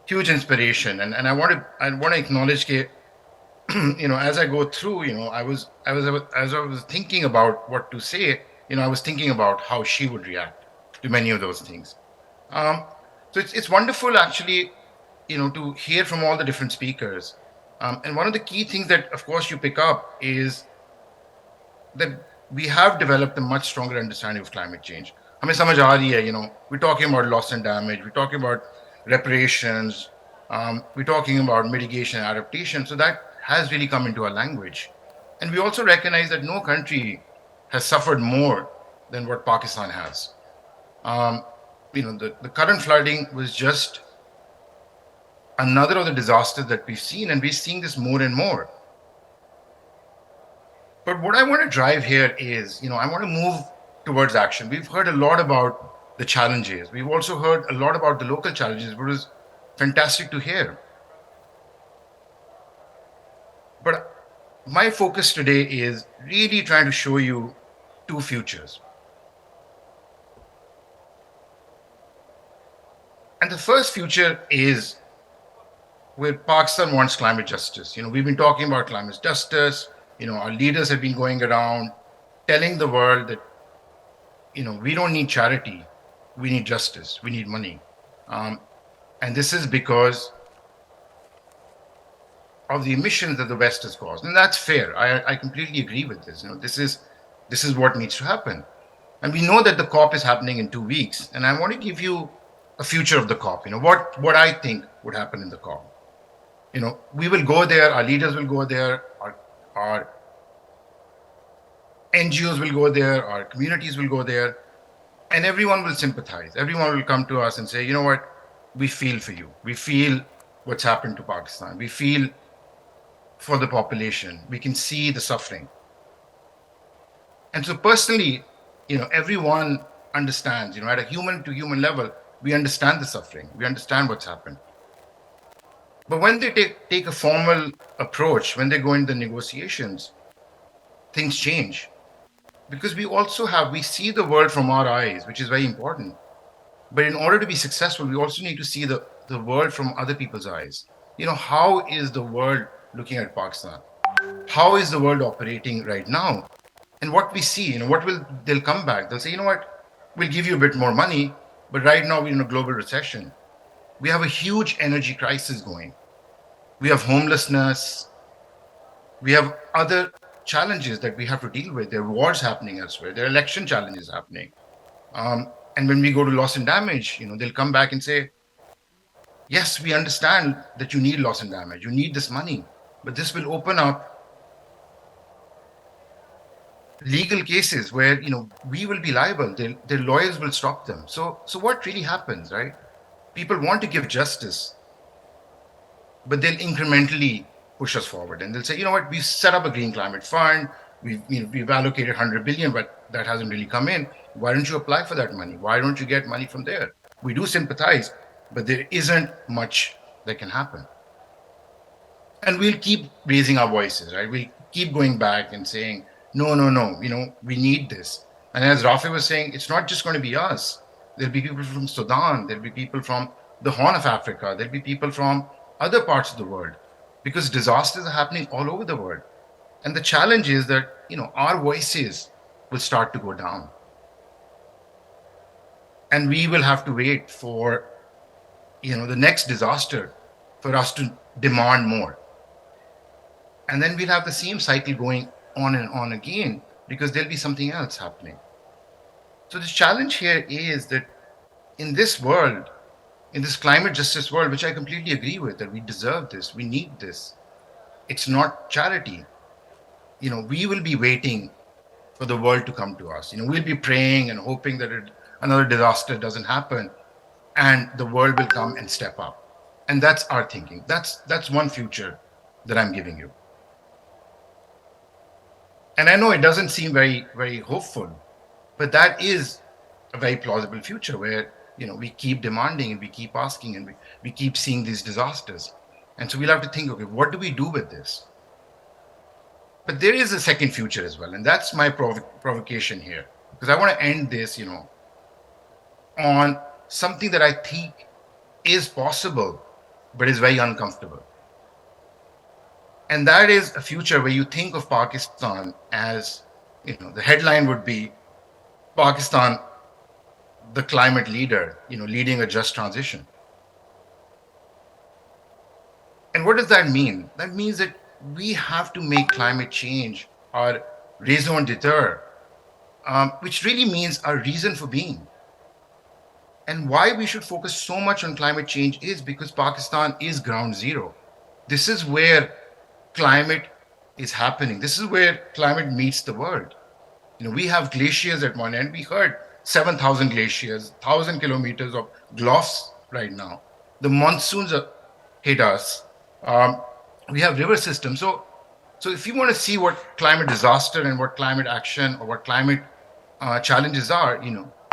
huge inspiration. And I want to acknowledge that, as I go through, as I was thinking about what to say, I was thinking about how she would react to many of those things. So it's wonderful actually, to hear from all the different speakers. And one of the key things that, of course, you pick up is that we have developed a much stronger understanding of climate change. हमें समझ आ रही है, we're talking about loss and damage, we're talking about reparations, we're talking about mitigation and adaptation. So that has really come into our language. And we also recognize that no country has suffered more than what Pakistan has. The current flooding was just another of the disasters that we've seen, and we're seeing this more and more. But what I want to drive here is, I want to move towards action. We've heard a lot about the challenges. We've also heard a lot about the local challenges, which was fantastic to hear. But my focus today is really trying to show you two futures. And the first future is where Pakistan wants climate justice. We've been talking about climate justice. Our leaders have been going around telling the world that, we don't need charity. We need justice. We need money. And this is because of the emissions that the West has caused. And that's fair. I completely agree with this. This is what needs to happen. And we know that the COP is happening in 2 weeks. And I want to give you a future of the COP, what I think would happen in the COP. We will go there, our leaders will go there, our NGOs will go there, our communities will go there, and everyone will sympathize. Everyone will come to us and say, you know what, we feel for you. We feel what's happened to Pakistan. We feel for the population. We can see the suffering. And so personally, everyone understands, at a human to human level, we understand the suffering. We understand what's happened. But when they take a formal approach, when they go into the negotiations, things change. Because we see the world from our eyes, which is very important. But in order to be successful, we also need to see the world from other people's eyes. How is the world looking at Pakistan? How is the world operating right now? And what we see, they'll come back. They'll say, you know what, we'll give you a bit more money, but right now we're in a global recession. We have a huge energy crisis going. We have homelessness. We have other challenges that we have to deal with. There are wars happening elsewhere. There are election challenges happening. And when we go to loss and damage, they'll come back and say, yes, we understand that you need loss and damage. You need this money. But this will open up legal cases where, we will be liable. Their lawyers will stop them. So what really happens, right? People want to give justice, but they'll incrementally push us forward. And they'll say, you know what, we've set up a green climate fund. We've allocated 100 billion, but that hasn't really come in. Why don't you apply for that money? Why don't you get money from there? We do sympathize, but there isn't much that can happen. And we'll keep raising our voices, right? We'll keep going back and saying, no, we need this. And as Rafay was saying, it's not just going to be us. There'll be people from Sudan. There'll be people from the Horn of Africa. There'll be people from other parts of the world, because disasters are happening all over the world. And the challenge is that, our voices will start to go down. And we will have to wait for, the next disaster for us to demand more. And then we'll have the same cycle going on and on again, because there'll be something else happening. So the challenge here is that in this world, in this climate justice world, which I completely agree with, that we deserve this, we need this. It's not charity. We will be waiting for the world to come to us. We'll be praying and hoping that another disaster doesn't happen, and the world will come and step up. And that's our thinking. That's one future that I'm giving you. And I know it doesn't seem very, very hopeful, but that is a very plausible future where, we keep demanding and we keep asking and we keep seeing these disasters. And so we'll have to think, okay, what do we do with this? But there is a second future as well. And that's my provocation here. Because I want to end this, on something that I think is possible, but is very uncomfortable. And that is a future where you think of Pakistan as, the headline would be Pakistan, the climate leader, leading a just transition. And what does that mean? That means that we have to make climate change our raison d'etre, which really means our reason for being. And why we should focus so much on climate change is because Pakistan is ground zero. This is where climate is happening. This is where climate meets the world. We have glaciers at one end. We heard 7,000 glaciers, 1,000 kilometers of gulfs right now. The monsoons hit us. We have river systems. So if you want to see what climate disaster and what climate action or what climate challenges are,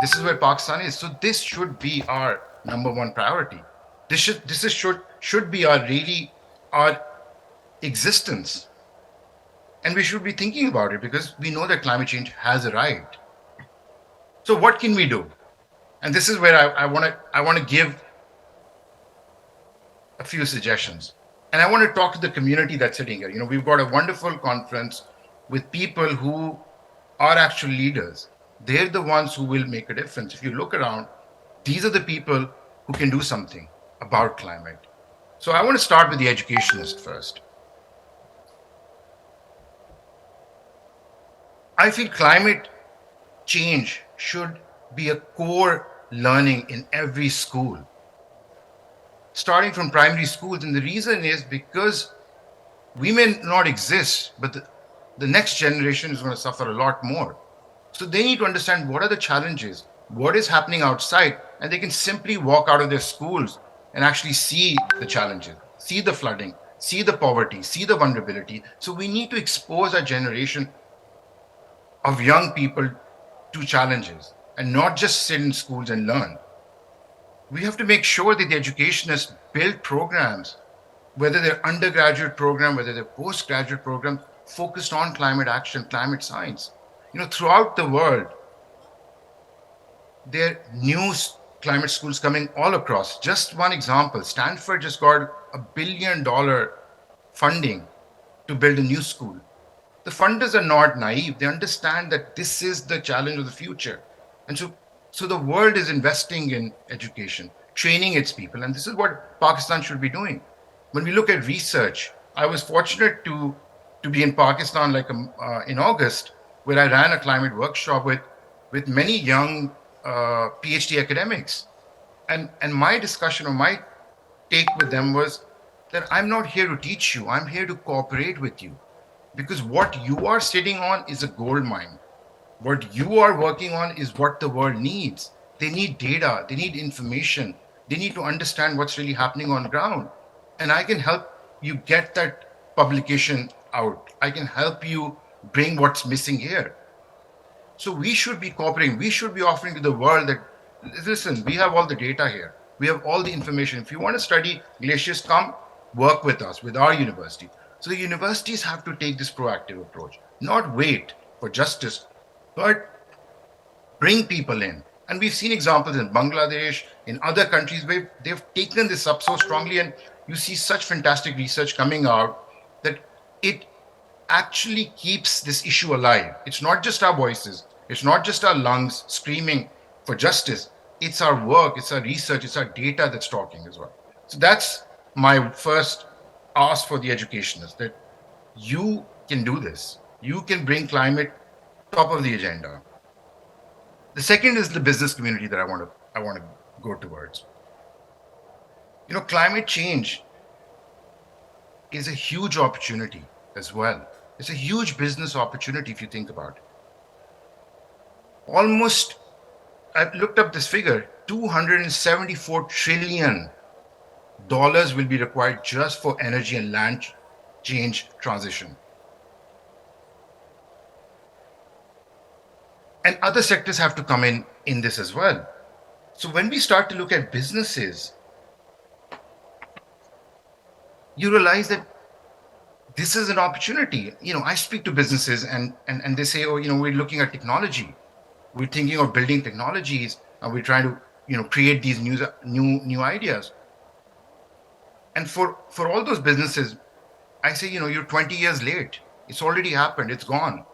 this is where Pakistan is. So this should be our number one priority. This should be our existence. And we should be thinking about it because we know that climate change has arrived. So what can we do? And this is where I want to give a few suggestions. And I want to talk to the community that's sitting here. We've got a wonderful conference with people who are actual leaders. They're the ones who will make a difference. If you look around, these are the people who can do something about climate. So I want to start with the educationists first. I feel climate change should be a core learning in every school, starting from primary schools. And the reason is because we may not exist, but the next generation is going to suffer a lot more. So they need to understand what are the challenges, what is happening outside, and they can simply walk out of their schools and actually see the challenges, see the flooding, see the poverty, see the vulnerability. So we need to expose our generation of young people to challenges and not just sit in schools and learn. We have to make sure that the educationists build programs, whether they're undergraduate program, whether they're postgraduate program, focused on climate action, climate science. Throughout the world, there are new climate schools coming all across. Just one example, Stanford just got $1 billion funding to build a new school. The funders are not naive. They understand that this is the challenge of the future. And so the world is investing in education, training its people. And this is what Pakistan should be doing. When we look at research, I was fortunate to be in Pakistan in August, where I ran a climate workshop with many young PhD academics. And my discussion or my take with them was that I'm not here to teach you. I'm here to cooperate with you. Because what you are sitting on is a gold mine. What you are working on is what the world needs. They need data, they need information, they need to understand what's really happening on ground. And I can help you get that publication out. I can help you bring what's missing here. So we should be cooperating. We should be offering to the world that, listen, we have all the data here. We have all the information. If you want to study glaciers, come work with us, with our university. So the universities have to take this proactive approach, not wait for justice, but bring people in. And we've seen examples in Bangladesh, in other countries where they've taken this up so strongly, and you see such fantastic research coming out that it actually keeps this issue alive. It's not just our voices, it's not just our lungs screaming for justice, it's our work, it's our research, it's our data that's talking as well. So that's my first ask for the educationists, that you can do this. You can bring climate top of the agenda. The second is the business community that I want to go towards. Climate change is a huge opportunity as well. It's a huge business opportunity if you think about it. Almost, I've looked up this figure, $274 trillion will be required just for energy and land change transition. And other sectors have to come in this as well. So when we start to look at businesses, you realize that this is an opportunity. I speak to businesses and they say, oh, we're looking at technology. We're thinking of building technologies and we're trying to, create these new ideas. And for all those businesses, I say, you're 20 years late. It's already happened. It's gone.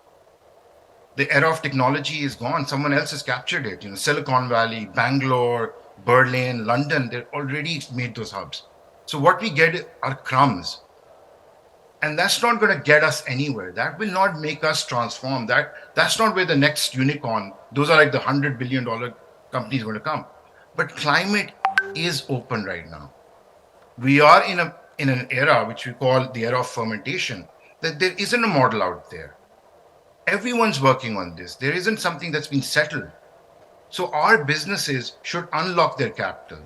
The era of technology is gone. Someone else has captured it. Silicon Valley, Bangalore, Berlin, London, they're already made those hubs. So what we get are crumbs. And that's not going to get us anywhere. That will not make us transform. That's not where the next unicorn, those are like the $100 billion companies going to come. But climate is open right now. We are in an era which we call the era of fermentation, that there isn't a model out there. Everyone's working on this. There isn't something that's been settled. So our businesses should unlock their capital.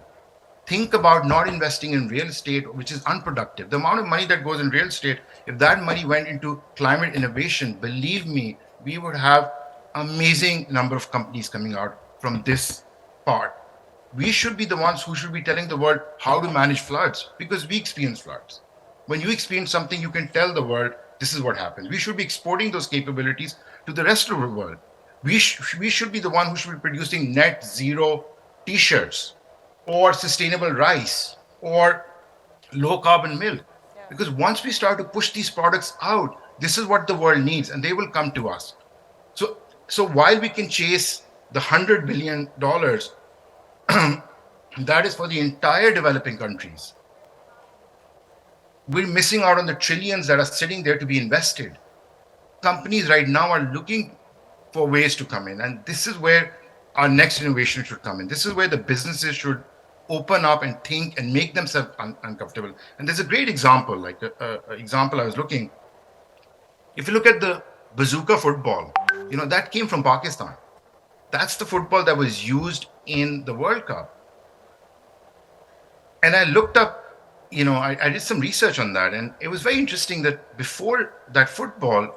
Think about not investing in real estate, which is unproductive. The amount of money that goes in real estate, if that money went into climate innovation, believe me, we would have amazing number of companies coming out from this part. We should be the ones who should be telling the world how to manage floods, because we experience floods. When you experience something, you can tell the world, this is what happens. We should be exporting those capabilities to the rest of the world. We should be the one who should be producing net zero t-shirts or sustainable rice or low carbon milk. Yeah. Because once we start to push these products out, this is what the world needs and they will come to us. So while we can chase the $100 billion, that is for the entire developing countries, we're missing out on the trillions that are sitting there to be invested. Companies right now are looking for ways to come in. And this is where our next innovation should come in. This is where the businesses should open up and think and make themselves uncomfortable. And there's a great example, like an example I was looking. If you look at the bazooka football, that came from Pakistan. That's the football that was used in the World Cup. And I looked up, I did some research on that. And it was very interesting that before that football,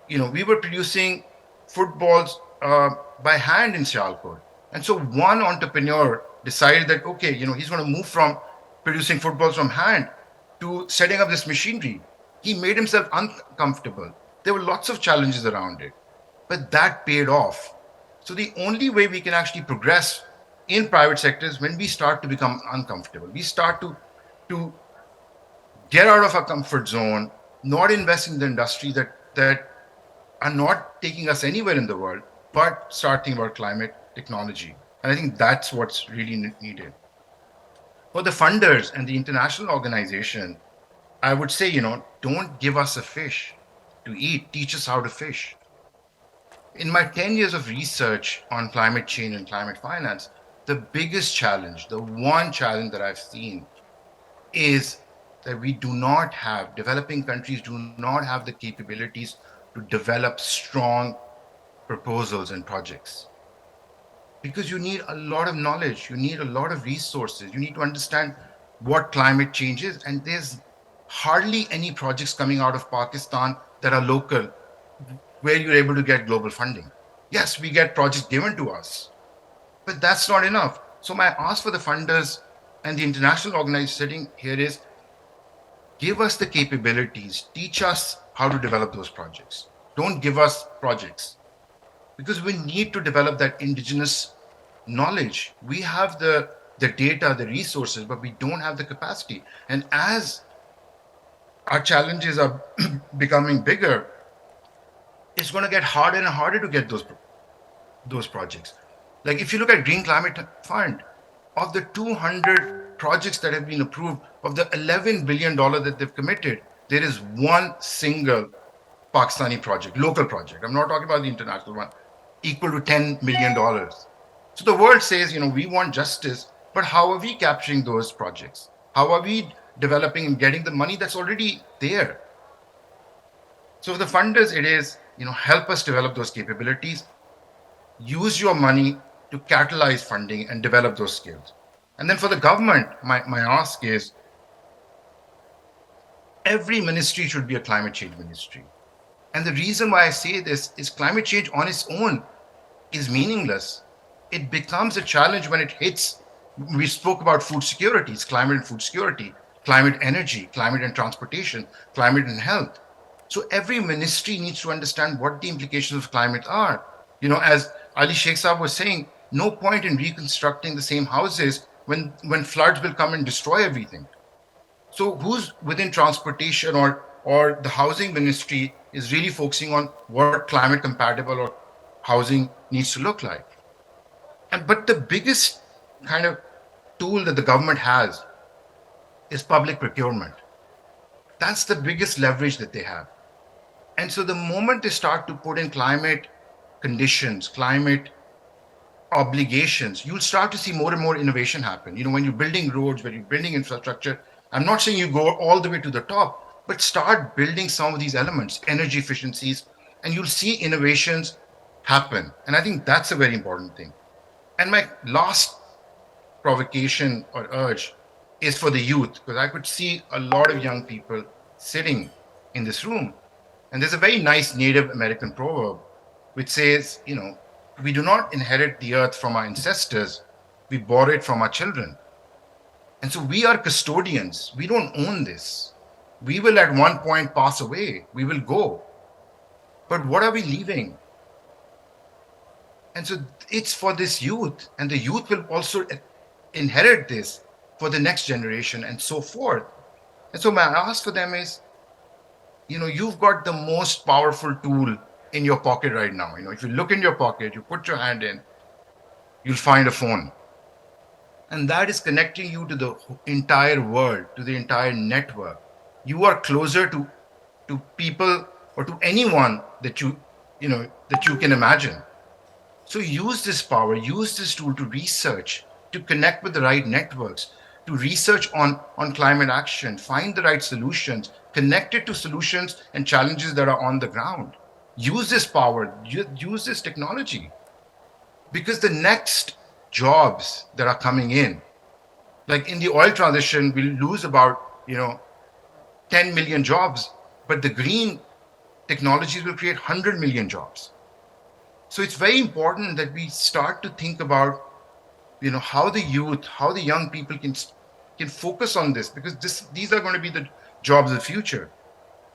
we were producing footballs by hand in Sialkot. And so one entrepreneur decided that, okay, he's going to move from producing footballs from hand to setting up this machinery. He made himself uncomfortable. There were lots of challenges around it, but that paid off. So the only way we can actually progress in private sector is when we start to become uncomfortable. We start to get out of our comfort zone, not invest in the industry that are not taking us anywhere in the world, but start thinking about climate technology. And I think that's what's really needed. For the funders and the international organization, I would say, don't give us a fish to eat, teach us how to fish. In my 10 years of research on climate change and climate finance, the biggest challenge, the one challenge that I've seen is that developing countries do not have the capabilities to develop strong proposals and projects. Because you need a lot of knowledge, you need a lot of resources, you need to understand what climate change is, and there's hardly any projects coming out of Pakistan that are local where you're able to get global funding. Yes, we get projects given to us, but that's not enough. So my ask for the funders and the international organizers sitting here is, give us the capabilities, teach us how to develop those projects. Don't give us projects. Because we need to develop that indigenous knowledge. We have the data, the resources, but we don't have the capacity. And as our challenges are becoming bigger, it's going to get harder and harder to get those projects. Like if you look at Green Climate Fund, of the 200 projects that have been approved, of the $11 billion that they've committed, there is one single Pakistani project, local project. I'm not talking about the international one, equal to $10 million. So the world says, we want justice, but how are we capturing those projects? How are we developing and getting the money that's already there? So for the funders, it is, help us develop those capabilities, use your money to catalyze funding and develop those skills. And then for the government, my ask is, every ministry should be a climate change ministry. And the reason why I say this is climate change on its own is meaningless. It becomes a challenge when it hits. We spoke about food security, it's climate and food security. climate energy, climate and transportation, climate and health. So every ministry needs to understand what the implications of climate are. As Ali Sheikh Saab was saying, no point in reconstructing the same houses when floods will come and destroy everything. So who's within transportation or the housing ministry is really focusing on what climate compatible or housing needs to look like? But the biggest kind of tool that the government has is public procurement. That's the biggest leverage that they have. And so the moment they start to put in climate conditions, climate obligations, you'll start to see more and more innovation happen. When you're building roads, when you're building infrastructure, I'm not saying you go all the way to the top, but start building some of these elements, energy efficiencies, and you'll see innovations happen. And I think that's a very important thing. And my last provocation or urge is for the youth, because I could see a lot of young people sitting in this room. And there's a very nice Native American proverb which says, we do not inherit the earth from our ancestors, we borrow it from our children. And so we are custodians. We don't own this. We will at one point pass away. We will go. But what are we leaving? And so it's for this youth, and the youth will also inherit this for the next generation and so forth. And so my ask for them is, you've got the most powerful tool in your pocket right now. If you look in your pocket, you put your hand in, you'll find a phone. And that is connecting you to the entire world, to the entire network. You are closer to people or to anyone that you can imagine. So use this power, use this tool to research, to connect with the right networks, to research on climate action, find the right solutions, connect it to solutions and challenges that are on the ground. Use this power, use this technology. Because the next jobs that are coming in, like in the oil transition, we'll lose about 10 million jobs, but the green technologies will create 100 million jobs. So it's very important that we start to think about how the youth, how the young people can focus on this, because these are going to be the jobs of the future.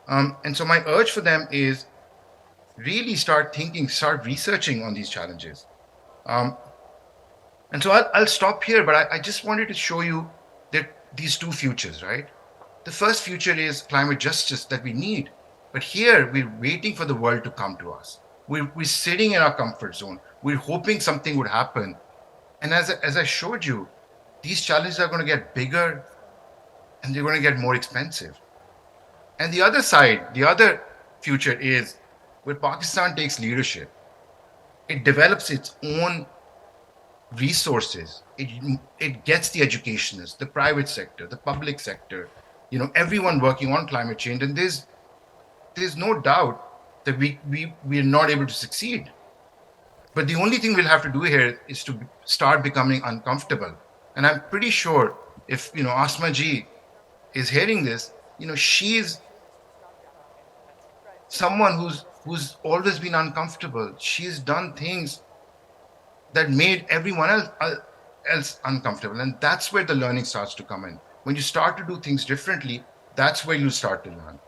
And so my urge for them is really start thinking, start researching on these challenges. And so I'll stop here, but I just wanted to show you that these two futures, right? The first future is climate justice that we need. But here we're waiting for the world to come to us. We're sitting in our comfort zone. We're hoping something would happen. And as I showed you, these challenges are going to get bigger and they're going to get more expensive. And the other side, the other future is where Pakistan takes leadership. It develops its own resources. It gets the educationists, the private sector, the public sector, everyone working on climate change. And there's no doubt that we are not able to succeed. But the only thing we'll have to do here is to start becoming uncomfortable. And I'm pretty sure if Asma ji is hearing this, she's someone who's always been uncomfortable. She's done things that made everyone else uncomfortable. And that's where the learning starts to come in. When you start to do things differently, that's where you start to learn.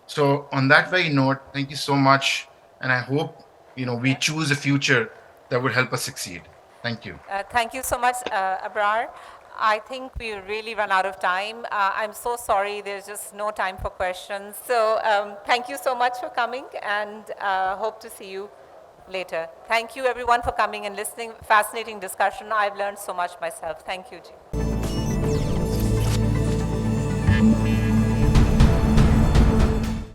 So on that very note, thank you so much. And I hope, we choose a future that would help us succeed. Thank you. Thank you so much, Abrar. I think we really run out of time. I'm so sorry, there's just no time for questions. So thank you so much for coming, and hope to see you later. Thank you everyone for coming and listening. Fascinating discussion. I've learned so much myself. Thank you, Ji.